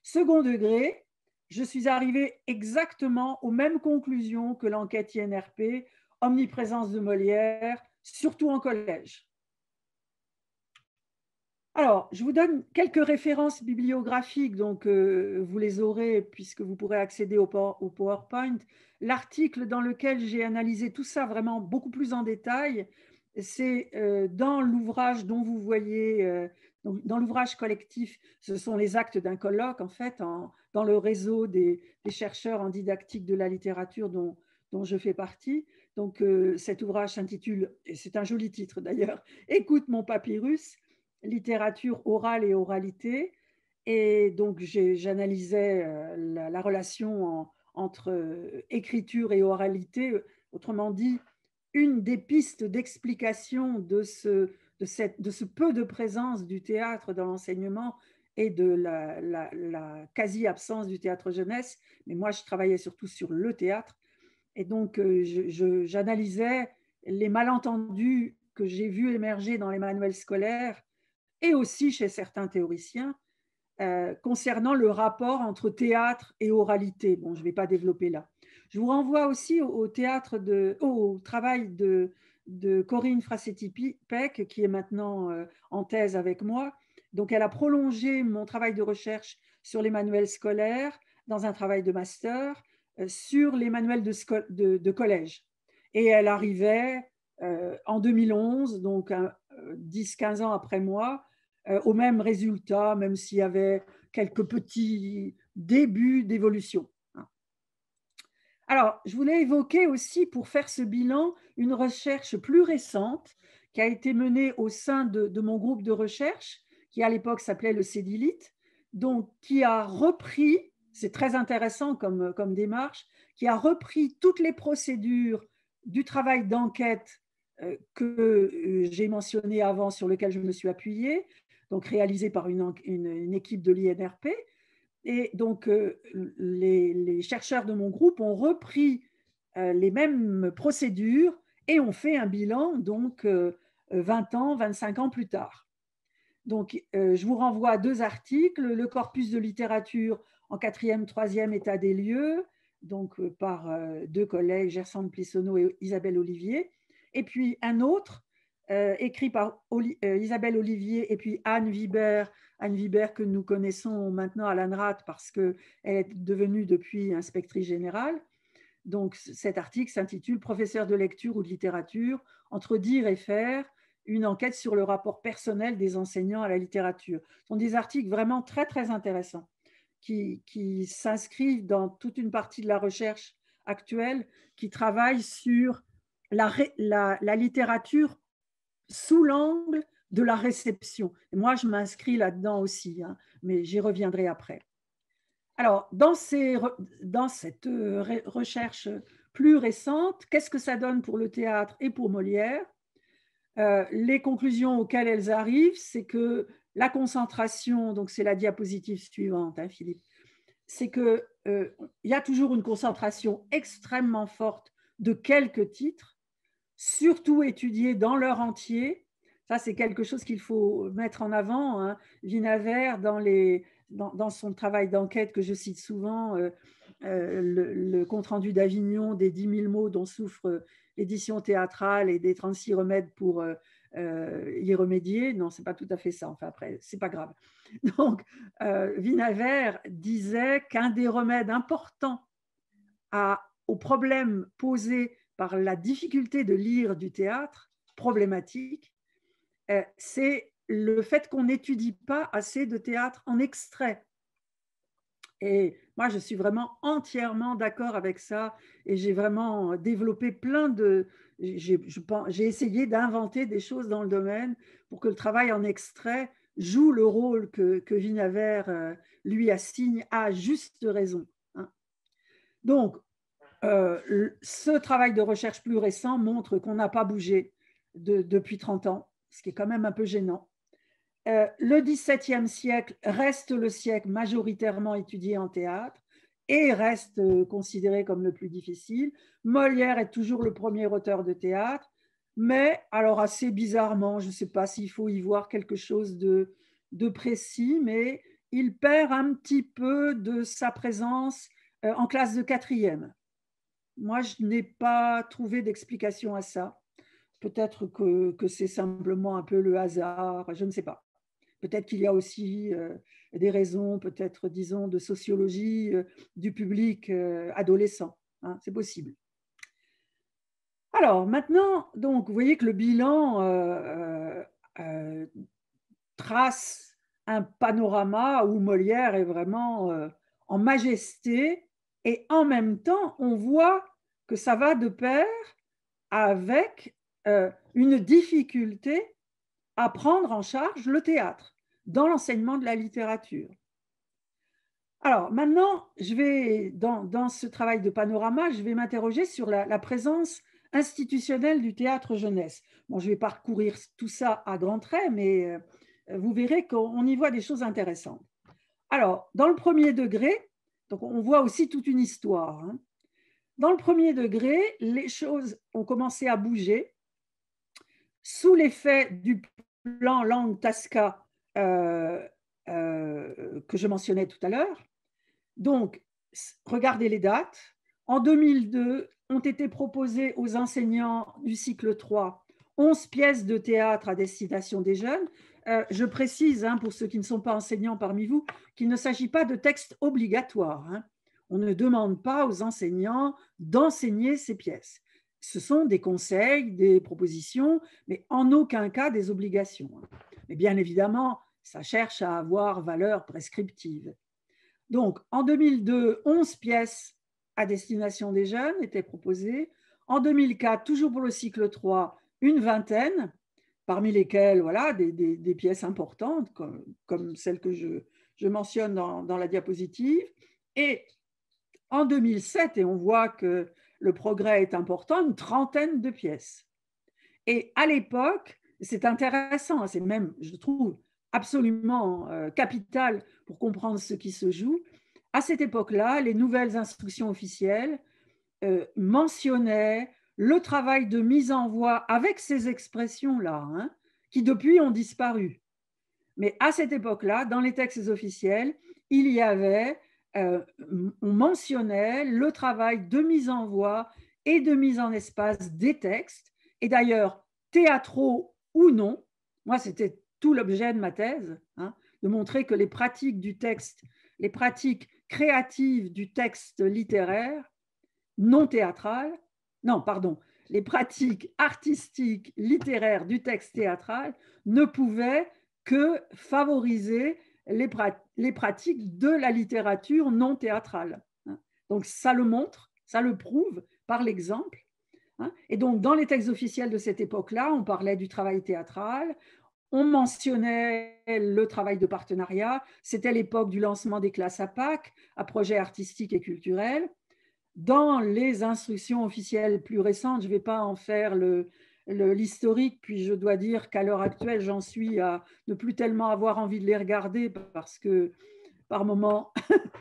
Second degré, je suis arrivée exactement aux mêmes conclusions que l'enquête INRP, omniprésence de Molière, surtout en collège. Alors, je vous donne quelques références bibliographiques, donc vous les aurez puisque vous pourrez accéder au PowerPoint. L'article dans lequel j'ai analysé tout ça vraiment beaucoup plus en détail c'est dans l'ouvrage dont vous voyez, donc dans l'ouvrage collectif, ce sont les actes d'un colloque, en fait, dans le réseau des chercheurs en didactique de la littérature dont je fais partie. Donc, cet ouvrage s'intitule, et c'est un joli titre d'ailleurs, Écoute mon papyrus, littérature orale et oralité. Et donc, j'analysais la relation entre écriture et oralité. Autrement dit, une des pistes d'explication de ce peu de présence du théâtre dans l'enseignement et de la quasi-absence du théâtre jeunesse. Mais moi, je travaillais surtout sur le théâtre. Et donc, j'analysais les malentendus que j'ai vus émerger dans les manuels scolaires et aussi chez certains théoriciens concernant le rapport entre théâtre et oralité. Bon, je ne vais pas développer là. Je vous renvoie aussi au travail de Corinne Frassetti-Peck, qui est maintenant en thèse avec moi. Donc, elle a prolongé mon travail de recherche sur les manuels scolaires dans un travail de master sur les manuels de collège. Et elle arrivait en 2011, donc 10-15 ans après moi, au même résultat, même s'il y avait quelques petits débuts d'évolution. Alors, je voulais évoquer aussi, pour faire ce bilan, une recherche plus récente qui a été menée au sein de mon groupe de recherche, qui à l'époque s'appelait le CEDILIT, donc qui a repris, c'est très intéressant comme démarche, qui a repris toutes les procédures du travail d'enquête que j'ai mentionné avant, sur lequel je me suis appuyée, donc réalisé par une équipe de l'INRP. Et donc, les chercheurs de mon groupe ont repris les mêmes procédures et ont fait un bilan, donc 20 ans, 25 ans plus tard. Donc, je vous renvoie à 2 articles, le corpus de littérature en 4e, 3e état des lieux, donc par 2 collègues, Gersande Plissonneau et Isabelle Olivier, et puis un autre écrit par Isabelle Olivier et puis Anne Wiber que nous connaissons maintenant à l'ANRAT parce qu'elle est devenue depuis inspectrice générale. Donc cet article s'intitule « Professeur de lecture ou de littérature, entre dire et faire, une enquête sur le rapport personnel des enseignants à la littérature ». Ce sont des articles vraiment très, très intéressants qui s'inscrivent dans toute une partie de la recherche actuelle qui travaille sur la littérature sous l'angle de la réception. Et moi, je m'inscris là-dedans aussi, hein, mais j'y reviendrai après. Alors, dans cette recherche plus récente, qu'est-ce que ça donne pour le théâtre et pour Molière? Les conclusions auxquelles elles arrivent, c'est que la concentration, donc c'est la diapositive suivante, hein, Philippe, c'est qu'il y a toujours une concentration extrêmement forte de quelques titres, surtout étudiés dans leur entier. Ça, c'est quelque chose qu'il faut mettre en avant, hein. Vinaver, dans son travail d'enquête que je cite souvent, le compte-rendu d'Avignon des 10 000 mots dont souffre l'édition théâtrale et des 36 remèdes pour y remédier. Non, ce n'est pas tout à fait ça. Enfin, après, ce n'est pas grave. Donc, Vinaver disait qu'un des remèdes importants aux problèmes posés par la difficulté de lire du théâtre, problématique, c'est le fait qu'on n'étudie pas assez de théâtre en extrait. Et moi, je suis vraiment entièrement d'accord avec ça et j'ai vraiment développé j'ai essayé d'inventer des choses dans le domaine pour que le travail en extrait joue le rôle que Vinaver lui assigne à juste raison, hein. Donc, ce travail de recherche plus récent montre qu'on n'a pas bougé depuis 30 ans, ce qui est quand même un peu gênant. Le XVIIe siècle reste le siècle majoritairement étudié en théâtre et reste considéré comme le plus difficile. Molière est toujours le premier auteur de théâtre, mais alors assez bizarrement, je ne sais pas s'il faut y voir quelque chose de précis, mais il perd un petit peu de sa présence en classe de 4e. Moi, je n'ai pas trouvé d'explication à ça. Peut-être que c'est simplement un peu le hasard, je ne sais pas. Peut-être qu'il y a aussi des raisons, peut-être, disons, de sociologie du public adolescent, hein, c'est possible. Alors maintenant, donc, vous voyez que le bilan trace un panorama où Molière est vraiment en majesté, et en même temps, on voit que ça va de pair avec une difficulté à prendre en charge le théâtre dans l'enseignement de la littérature. Alors maintenant, dans ce travail de panorama, je vais m'interroger sur la présence institutionnelle du théâtre jeunesse. Bon, je vais parcourir tout ça à grands traits, mais vous verrez qu'on y voit des choses intéressantes. Alors, dans le premier degré, donc on voit aussi toute une histoire, hein. Dans le premier degré, les choses ont commencé à bouger sous l'effet du plan langue Tasca que je mentionnais tout à l'heure. Donc, regardez les dates. En 2002, ont été proposées aux enseignants du cycle 3 11 pièces de théâtre à destination des jeunes. Je précise, hein, pour ceux qui ne sont pas enseignants parmi vous, qu'il ne s'agit pas de texte obligatoire, hein. On ne demande pas aux enseignants d'enseigner ces pièces. Ce sont des conseils, des propositions, mais en aucun cas des obligations. Mais bien évidemment, ça cherche à avoir valeur prescriptive. Donc, en 2002, 11 pièces à destination des jeunes étaient proposées. En 2004, toujours pour le cycle 3, une vingtaine, parmi lesquelles voilà, des pièces importantes, comme celles que je mentionne dans la diapositive. Et en 2007, et on voit que le progrès est important, une trentaine de pièces. Et à l'époque, c'est intéressant, c'est même, je trouve, absolument capital pour comprendre ce qui se joue. À cette époque-là, les nouvelles instructions officielles mentionnaient le travail de mise en voix avec ces expressions-là, hein, qui depuis ont disparu. Mais à cette époque-là, dans les textes officiels, il y avait, on mentionnait le travail de mise en voix et de mise en espace des textes, et d'ailleurs, théâtraux ou non. Moi, c'était tout l'objet de ma thèse, hein, de montrer que les pratiques du texte, les pratiques créatives du texte littéraire, non théâtral, non, pardon, les pratiques artistiques, littéraires du texte théâtral ne pouvaient que favoriser les pratiques de la littérature non théâtrale. Donc ça le montre, ça le prouve par l'exemple. Et donc dans les textes officiels de cette époque-là, on parlait du travail théâtral, on mentionnait le travail de partenariat, c'était l'époque du lancement des classes APAC, à projets artistiques et culturels. Dans les instructions officielles plus récentes, je ne vais pas en faire l'historique, puis je dois dire qu'à l'heure actuelle, j'en suis à ne plus tellement avoir envie de les regarder parce que par moments,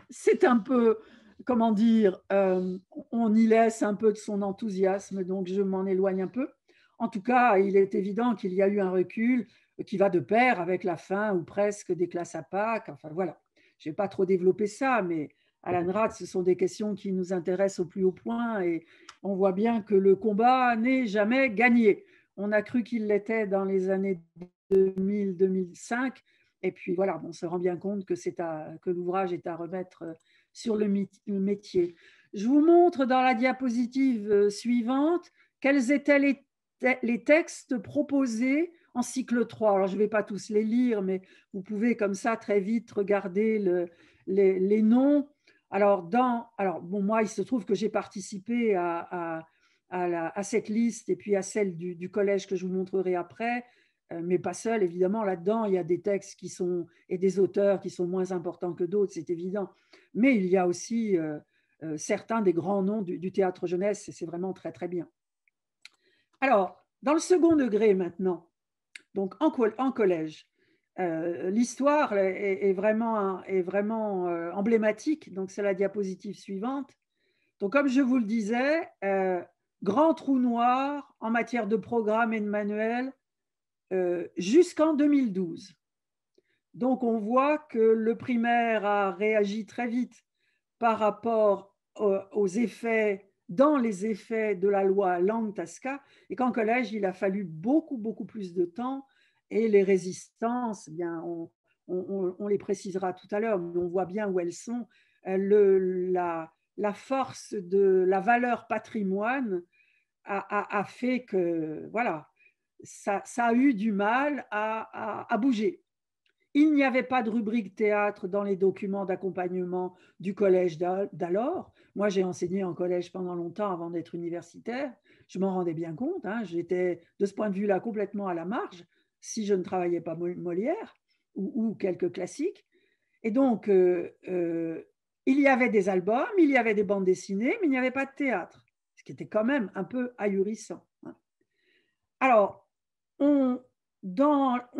c'est un peu, comment dire, on y laisse un peu de son enthousiasme, donc je m'en éloigne un peu. En tout cas, il est évident qu'il y a eu un recul qui va de pair avec la fin ou presque des classes à Pâques. Enfin voilà, je ne vais pas trop développer ça, mais Alan Rad, ce sont des questions qui nous intéressent au plus haut point et on voit bien que le combat n'est jamais gagné. On a cru qu'il l'était dans les années 2000-2005 et puis voilà, on se rend bien compte que l'ouvrage est à remettre sur le métier. Je vous montre dans la diapositive suivante quels étaient les textes proposés en cycle 3. Alors, je ne vais pas tous les lire, mais vous pouvez comme ça très vite regarder les noms. Alors, bon, moi, il se trouve que j'ai participé à cette liste et puis à celle du collège que je vous montrerai après, mais pas seul, évidemment. Là-dedans, il y a des textes et des auteurs qui sont moins importants que d'autres, c'est évident. Mais il y a aussi certains des grands noms du théâtre jeunesse et c'est vraiment très, très bien. Alors, dans le second degré maintenant, donc en collège, l'histoire est vraiment emblématique, donc c'est la diapositive suivante. Donc comme je vous le disais, grand trou noir en matière de programme et de manuel jusqu'en 2012. Donc on voit que le primaire a réagi très vite par rapport aux effets, dans les effets de la loi Langue-Tasca, et qu'en collège, il a fallu beaucoup, beaucoup plus de temps, et les résistances, eh bien, on les précisera tout à l'heure, mais on voit bien où elles sont. La force de la valeur patrimoine a fait que, voilà, ça a eu du mal à bouger. Il n'y avait pas de rubrique théâtre dans les documents d'accompagnement du collège d'alors. Moi, j'ai enseigné en collège pendant longtemps avant d'être universitaire. Je m'en rendais bien compte. Hein. J'étais de ce point de vue-là complètement à la marge si je ne travaillais pas Molière ou quelques classiques. Et donc, il y avait des albums, il y avait des bandes dessinées, mais il n'y avait pas de théâtre, ce qui était quand même un peu ahurissant. Hein. Alors, on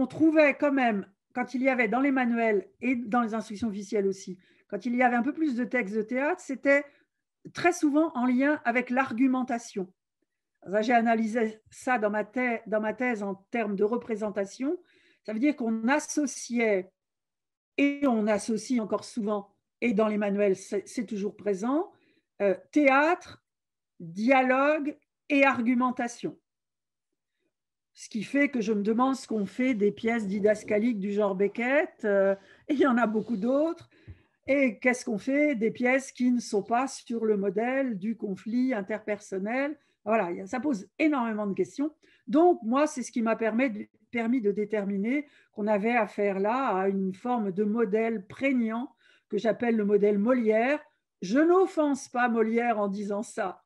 trouvait quand même, quand il y avait dans les manuels et dans les instructions officielles aussi, quand il y avait un peu plus de textes de théâtre, c'était très souvent en lien avec l'argumentation. J'ai analysé ça dans ma thèse en termes de représentation. Ça veut dire qu'on associait, et on associe encore souvent, et dans les manuels, c'est toujours présent, théâtre, dialogue et argumentation. Ce qui fait que je me demande ce qu'on fait des pièces didascaliques du genre Beckett, et il y en a beaucoup d'autres, et qu'est-ce qu'on fait des pièces qui ne sont pas sur le modèle du conflit interpersonnel. Voilà, ça pose énormément de questions. Donc, moi, c'est ce qui m'a permis de déterminer qu'on avait affaire là à une forme de modèle prégnant que j'appelle le modèle Molière. Je n'offense pas Molière en disant ça.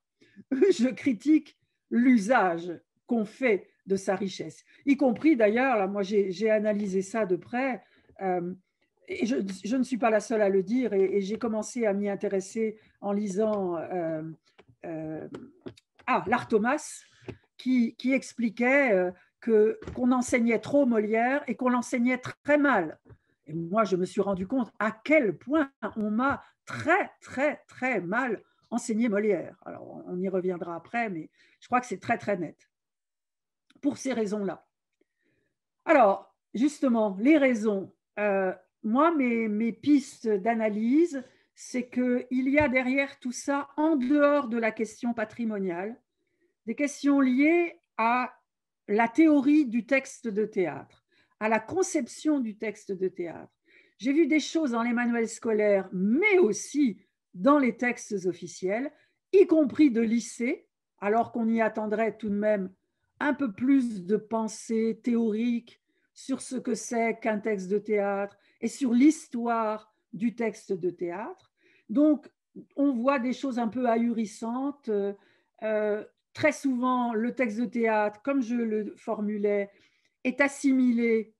Je critique l'usage qu'on fait de sa richesse, y compris d'ailleurs, là, moi j'ai analysé ça de près, et je ne suis pas la seule à le dire, et j'ai commencé à m'y intéresser en lisant L'Art Thomas, qui expliquait qu'on enseignait trop Molière et qu'on l'enseignait très mal. Et moi, je me suis rendu compte à quel point on m'a très, très, très mal enseigné Molière. Alors, on y reviendra après, mais je crois que c'est très, très net. Pour ces raisons-là. Alors, justement, les raisons. Moi, mes pistes d'analyse, c'est qu'il y a derrière tout ça, en dehors de la question patrimoniale, des questions liées à la théorie du texte de théâtre, à la conception du texte de théâtre. J'ai vu des choses dans les manuels scolaires, mais aussi dans les textes officiels, y compris de lycée, alors qu'on y attendrait tout de même un peu plus de pensée théorique sur ce que c'est qu'un texte de théâtre et sur l'histoire du texte de théâtre. Donc, on voit des choses un peu ahurissantes. Très souvent, le texte de théâtre, comme je le formulais, est assimilé,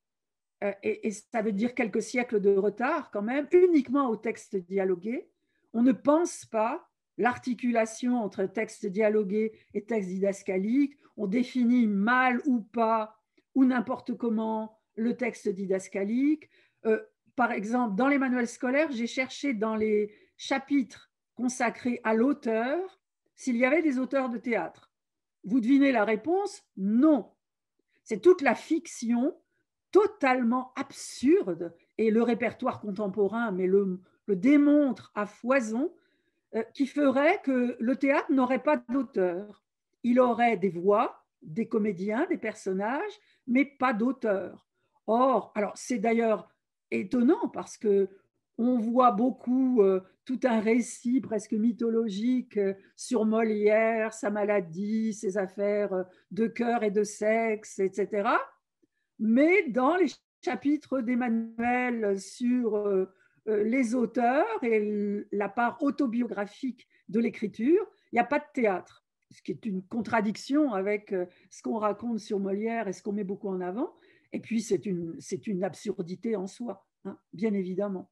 et ça veut dire quelques siècles de retard quand même, uniquement au texte dialogué. On ne pense pas l'articulation entre texte dialogué et texte didascalique. On définit mal ou pas, ou n'importe comment, le texte didascalique. Par exemple, dans les manuels scolaires, j'ai cherché dans les chapitres consacrés à l'auteur s'il y avait des auteurs de théâtre. Vous devinez la réponse? Non. C'est toute la fiction totalement absurde, et le répertoire contemporain mais le démontre à foison, qui ferait que le théâtre n'aurait pas d'auteur. Il aurait des voix, des comédiens, des personnages, mais pas d'auteur. Or, alors c'est d'ailleurs étonnant parce que on voit beaucoup tout un récit presque mythologique sur Molière, sa maladie, ses affaires de cœur et de sexe, etc. Mais dans les chapitres des manuels sur les auteurs et la part autobiographique de l'écriture, il n'y a pas de théâtre, ce qui est une contradiction avec ce qu'on raconte sur Molière et ce qu'on met beaucoup en avant. Et puis, c'est une absurdité en soi, hein, bien évidemment.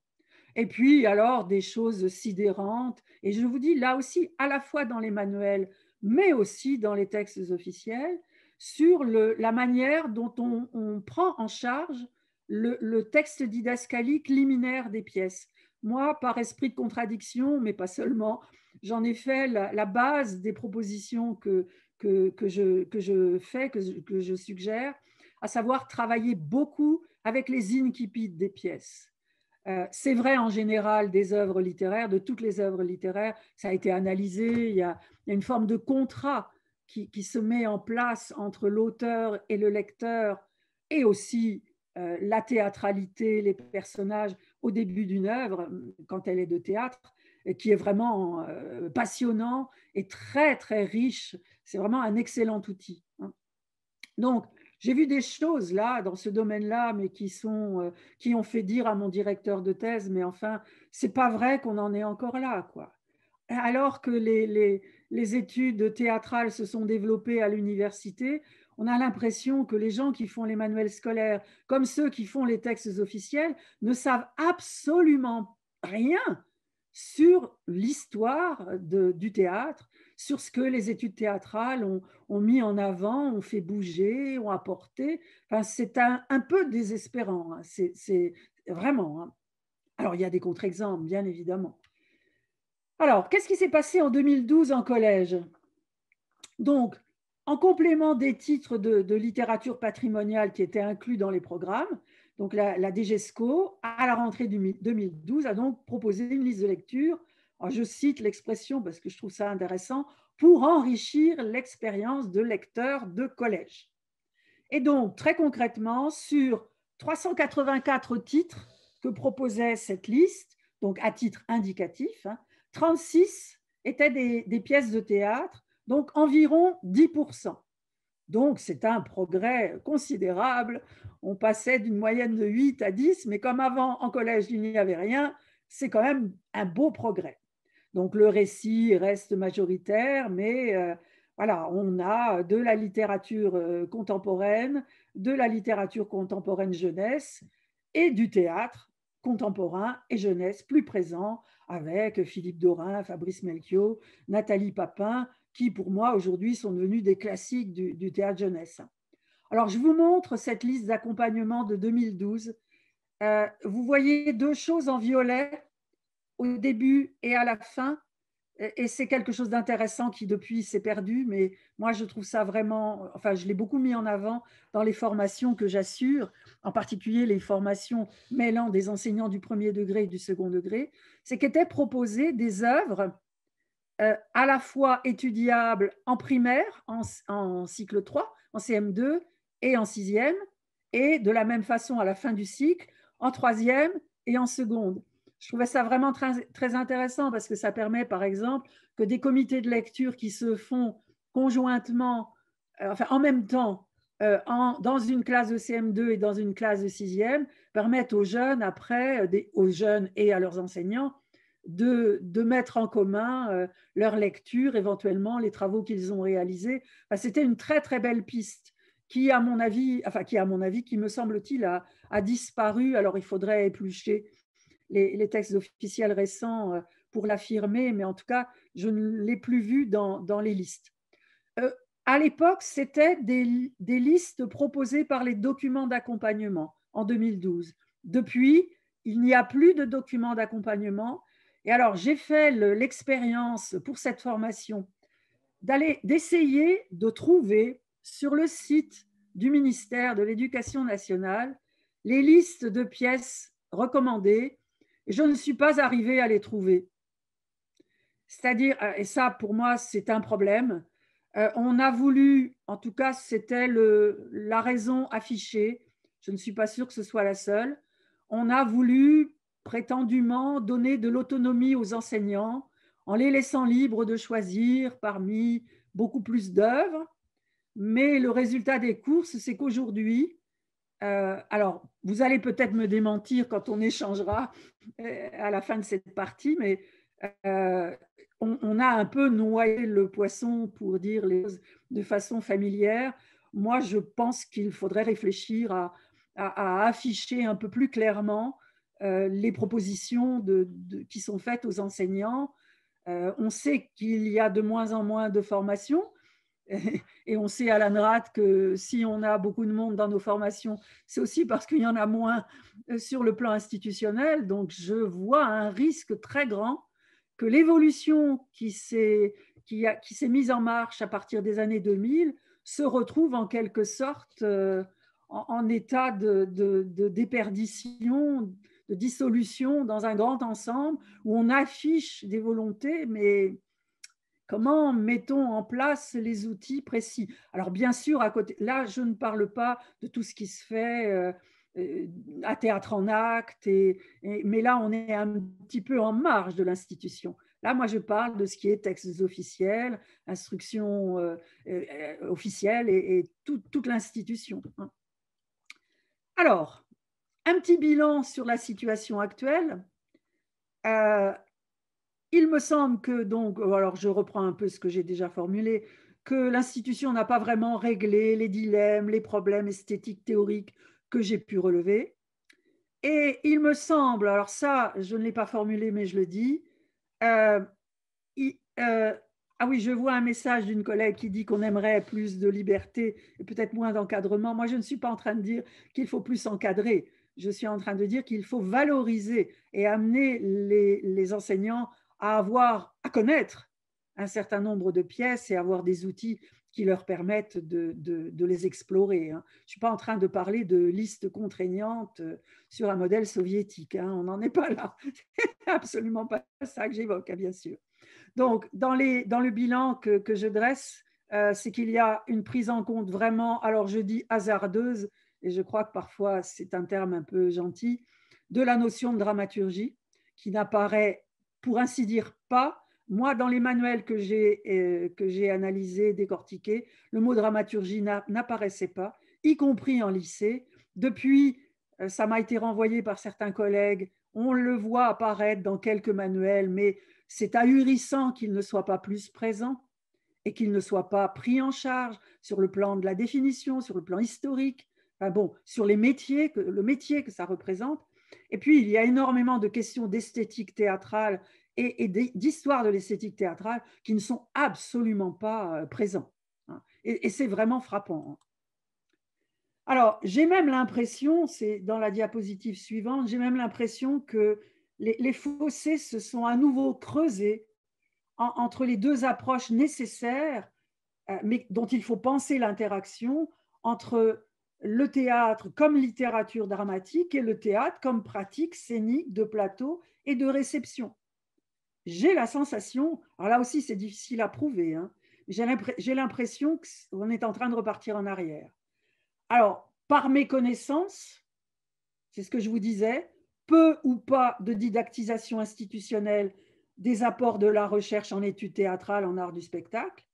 Et puis, alors, des choses sidérantes. Et je vous dis, là aussi, à la fois dans les manuels, mais aussi dans les textes officiels, sur la manière dont on prend en charge le texte didascalique liminaire des pièces. Moi, par esprit de contradiction, mais pas seulement, j'en ai fait la base des propositions que je fais, que je suggère, à savoir travailler beaucoup avec les incipits des pièces. C'est vrai en général des œuvres littéraires, de toutes les œuvres littéraires, ça a été analysé, il y a une forme de contrat qui se met en place entre l'auteur et le lecteur, et aussi la théâtralité, les personnages au début d'une œuvre, quand elle est de théâtre, qui est vraiment passionnant et très très riche c'est vraiment un excellent outil. Donc, j'ai vu des choses là, dans ce domaine-là, mais qui ont fait dire à mon directeur de thèse, mais enfin, c'est pas vrai qu'on en est encore là, quoi. Alors que les études théâtrales se sont développées à l'université, on a l'impression que les gens qui font les manuels scolaires, comme ceux qui font les textes officiels, ne savent absolument rien sur l'histoire du théâtre, sur ce que les études théâtrales ont mis en avant, ont fait bouger, ont apporté. Enfin, c'est un peu désespérant, hein. C'est vraiment, hein. Alors, il y a des contre-exemples, bien évidemment. Alors, qu'est-ce qui s'est passé en 2012 en collège? Donc, en complément des titres de littérature patrimoniale qui étaient inclus dans les programmes, donc la DGESCO, à la rentrée 2012, a donc proposé une liste de lecture. Alors, je cite l'expression parce que je trouve ça intéressant, pour enrichir l'expérience de lecteur de collège. Et donc, très concrètement, sur 384 titres que proposait cette liste, donc à titre indicatif, 36 étaient des pièces de théâtre, donc environ 10%. Donc, c'est un progrès considérable. On passait d'une moyenne de 8 à 10, mais comme avant, en collège, il n'y avait rien, c'est quand même un beau progrès. Donc, le récit reste majoritaire, mais voilà, on a de la littérature contemporaine, de la littérature contemporaine jeunesse et du théâtre contemporain et jeunesse plus présent avec Philippe Dorin, Fabrice Melchior, Nathalie Papin, qui pour moi aujourd'hui sont devenus des classiques du théâtre jeunesse. Alors je vous montre cette liste d'accompagnement de 2012. Vous voyez deux choses en violet au début et à la fin, et c'est quelque chose d'intéressant qui depuis s'est perdu, mais moi je trouve ça vraiment, enfin je l'ai beaucoup mis en avant dans les formations que j'assure, en particulier les formations mêlant des enseignants du premier degré et du second degré, c'est qu'étaient proposées des œuvres à la fois étudiables en primaire, en cycle 3, en CM2 et en sixième, et de la même façon à la fin du cycle, en troisième et en seconde. Je trouvais ça vraiment très, très intéressant parce que ça permet, par exemple, que des comités de lecture qui se font conjointement, enfin en même temps, dans une classe de CM2 et dans une classe de sixième, permettent aux jeunes, après, aux jeunes et à leurs enseignants, de mettre en commun leur lecture, éventuellement les travaux qu'ils ont réalisés. Enfin, c'était une très, très belle piste qui, à mon avis, qui me semble-t-il, a disparu. Alors, il faudrait éplucher les textes officiels récents pour l'affirmer, mais en tout cas, je ne l'ai plus vu dans les listes. À l'époque, c'était des listes proposées par les documents d'accompagnement en 2012. Depuis, il n'y a plus de documents d'accompagnement. Et alors, j'ai fait l'expérience pour cette formation d'essayer de trouver sur le site du ministère de l'Éducation nationale les listes de pièces recommandées. Et je ne suis pas arrivée à les trouver. C'est-à-dire, et ça pour moi c'est un problème, on a voulu, en tout cas c'était la raison affichée, je ne suis pas sûre que ce soit la seule, on a voulu prétendument donner de l'autonomie aux enseignants en les laissant libres de choisir parmi beaucoup plus d'œuvres, mais le résultat des courses, c'est qu'aujourd'hui, alors vous allez peut-être me démentir quand on échangera à la fin de cette partie, mais on a un peu noyé le poisson pour dire les choses de façon familière. Moi, je pense qu'il faudrait réfléchir à afficher un peu plus clairement les propositions qui sont faites aux enseignants. On sait qu'il y a de moins en moins de formations. Et on sait à l'ANRAD que si on a beaucoup de monde dans nos formations, c'est aussi parce qu'il y en a moins sur le plan institutionnel. Donc, je vois un risque très grand que l'évolution qui s'est mise en marche à partir des années 2000 se retrouve en quelque sorte en état de déperdition, de dissolution dans un grand ensemble où on affiche des volontés, mais comment mettons en place les outils précis? Alors bien sûr, à côté, là, je ne parle pas de tout ce qui se fait à Théâtre en Acte, mais là, on est un petit peu en marge de l'institution. Là, moi, je parle de ce qui est textes officiels, instructions officielles et toute l'institution. Alors, un petit bilan sur la situation actuelle. Il me semble que, donc, alors je reprends un peu ce que j'ai déjà formulé, que l'institution n'a pas vraiment réglé les dilemmes, les problèmes esthétiques théoriques que j'ai pu relever. Et il me semble, alors ça, je ne l'ai pas formulé, mais je le dis, euh, ah oui, je vois un message d'une collègue qui dit qu'on aimerait plus de liberté et peut-être moins d'encadrement. Moi, je ne suis pas en train de dire qu'il faut plus encadrer. Je suis en train de dire qu'il faut valoriser et amener les enseignants à connaître un certain nombre de pièces et avoir des outils qui leur permettent de les explorer. Hein. Je ne suis pas en train de parler de listes contraignantes sur un modèle soviétique. Hein. On n'en est pas là. C'est absolument pas ça que j'évoque, hein, bien sûr. Donc, dans le bilan que je dresse, c'est qu'il y a une prise en compte vraiment, alors je dis hasardeuse, et je crois que parfois c'est un terme un peu gentil, de la notion de dramaturgie, qui n'apparaît, pour ainsi dire, pas. Moi, dans les manuels que j'ai analysés, décortiqués, le mot dramaturgie n'apparaissait pas, y compris en lycée. Depuis, ça m'a été renvoyé par certains collègues, on le voit apparaître dans quelques manuels, mais c'est ahurissant qu'il ne soit pas plus présent et qu'il ne soit pas pris en charge sur le plan de la définition, sur le plan historique, enfin bon, sur le métier que ça représente. Et puis, il y a énormément de questions d'esthétique théâtrale et d'histoire de l'esthétique théâtrale qui ne sont absolument pas présents. Et c'est vraiment frappant. Alors, j'ai même l'impression, c'est dans la diapositive suivante, j'ai même l'impression que les fossés se sont à nouveau creusés entre les deux approches nécessaires, mais dont il faut penser l'interaction entre le théâtre comme littérature dramatique et le théâtre comme pratique scénique de plateau et de réception. J'ai la sensation, alors là aussi c'est difficile à prouver, hein, j'ai l'impression qu'on est en train de repartir en arrière. Alors, par méconnaissance, c'est ce que je vous disais, peu ou pas de didactisation institutionnelle des apports de la recherche en études théâtrales en art du spectacle,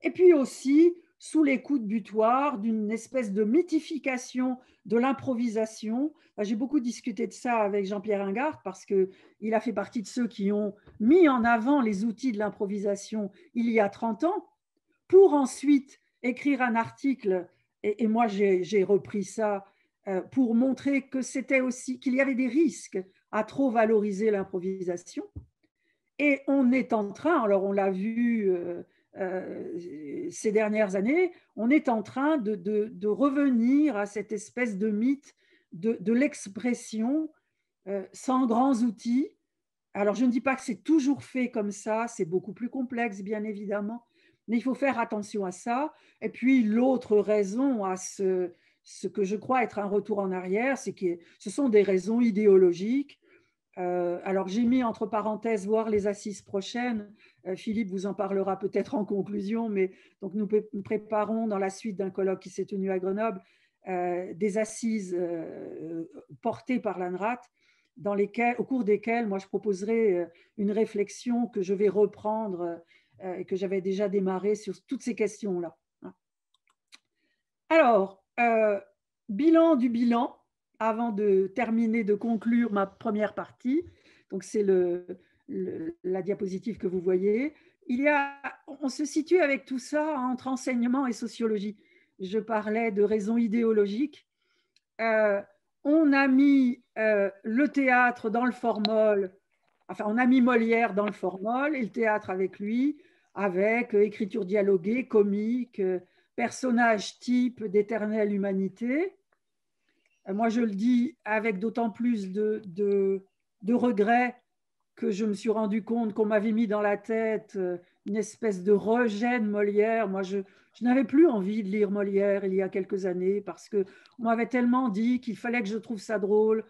et puis aussi sous les coups de butoir d'une espèce de mythification de l'improvisation. J'ai beaucoup discuté de ça avec Jean-Pierre Ingart parce qu'il a fait partie de ceux qui ont mis en avant les outils de l'improvisation il y a 30 ans pour ensuite écrire un article, et moi j'ai repris ça pour montrer que c'était aussi qu'il y avait des risques à trop valoriser l'improvisation. Et on est en train, alors on l'a vu ces dernières années, on est en train de revenir à cette espèce de mythe de l'expression sans grands outils. Alors, je ne dis pas que c'est toujours fait comme ça, c'est beaucoup plus complexe, bien évidemment, mais il faut faire attention à ça. Et puis, l'autre raison à ce que je crois être un retour en arrière, c'est que ce sont des raisons idéologiques. Alors, j'ai mis entre parenthèses voir les assises prochaines. Philippe vous en parlera peut-être en conclusion, mais donc nous préparons dans la suite d'un colloque qui s'est tenu à Grenoble des assises portées par l'ANRAT, au cours desquelles moi je proposerai une réflexion que je vais reprendre et que j'avais déjà démarré sur toutes ces questions-là. Alors, bilan du bilan, avant de terminer, de conclure ma première partie. Donc, c'est la diapositive que vous voyez. On se situe avec tout ça entre enseignement et sociologie. Je parlais de raisons idéologiques. On a mis le théâtre dans le formol, enfin, on a mis Molière dans le formol et le théâtre avec lui, avec écriture dialoguée, comique, personnage type d'éternelle humanité. Moi, je le dis avec d'autant plus de regret que je me suis rendu compte qu'on m'avait mis dans la tête une espèce de rejet de Molière. Moi, je n'avais plus envie de lire Molière il y a quelques années parce qu'on m'avait tellement dit qu'il fallait que je trouve ça drôle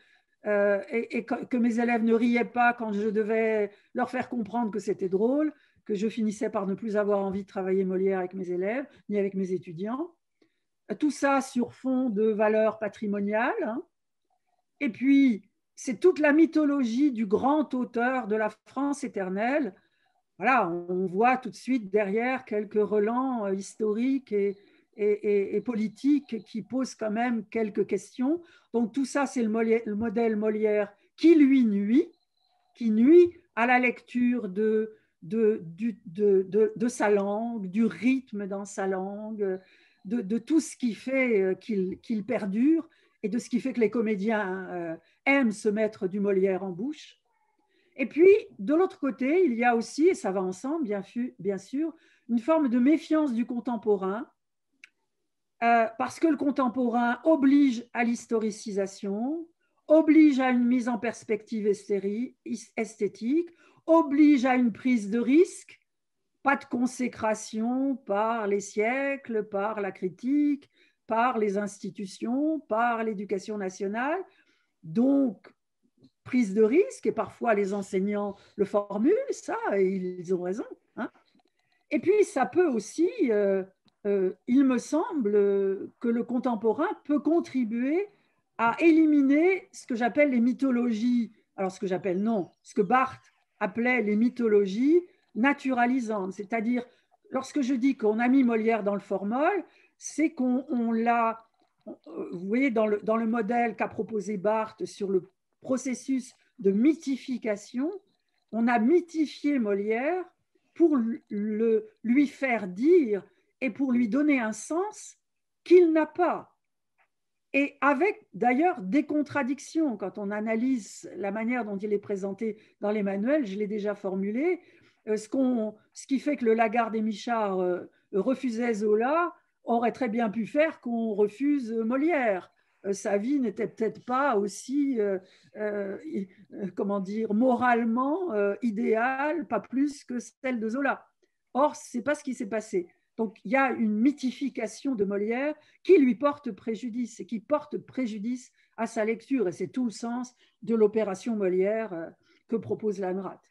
et que mes élèves ne riaient pas quand je devais leur faire comprendre que c'était drôle, que je finissais par ne plus avoir envie de travailler Molière avec mes élèves ni avec mes étudiants. Tout ça sur fond de valeurs patrimoniales. Hein. Et puis, c'est toute la mythologie du grand auteur de la France éternelle. Voilà, on voit tout de suite derrière quelques relents historiques et politiques qui posent quand même quelques questions. Donc tout ça, c'est le modèle Molière qui lui nuit, qui nuit à la lecture de sa langue, du rythme dans sa langue, de tout ce qui fait qu'il perdure et de ce qui fait que les comédiens aiment se mettre du Molière en bouche. Et puis, de l'autre côté, il y a aussi, et ça va ensemble, bien sûr, une forme de méfiance du contemporain, parce que le contemporain oblige à l'historicisation, oblige à une mise en perspective esthétique, oblige à une prise de risque, pas de consécration par les siècles, par la critique, par les institutions, par l'éducation nationale. Donc, prise de risque, et parfois les enseignants le formulent, ça, et ils ont raison. Hein. Et puis, ça peut aussi, il me semble, que le contemporain peut contribuer à éliminer ce que j'appelle les mythologies, alors ce que j'appelle non, ce que Barthes appelait les mythologies naturalisantes, c'est-à-dire, lorsque je dis qu'on a mis Molière dans le formol, c'est qu'on l'a, vous voyez, dans le modèle qu'a proposé Barthes sur le processus de mythification, on a mythifié Molière pour lui faire dire et pour lui donner un sens qu'il n'a pas. Et avec d'ailleurs des contradictions, quand on analyse la manière dont il est présenté dans les manuels, je l'ai déjà formulé, ce qui fait que le Lagarde et Michard refusaient Zola aurait très bien pu faire qu'on refuse Molière. Sa vie n'était peut-être pas aussi, comment dire, moralement idéale, pas plus que celle de Zola. Or, ce n'est pas ce qui s'est passé. Donc, il y a une mythification de Molière qui lui porte préjudice et qui porte préjudice à sa lecture. Et c'est tout le sens de l'opération Molière que propose Lanrat.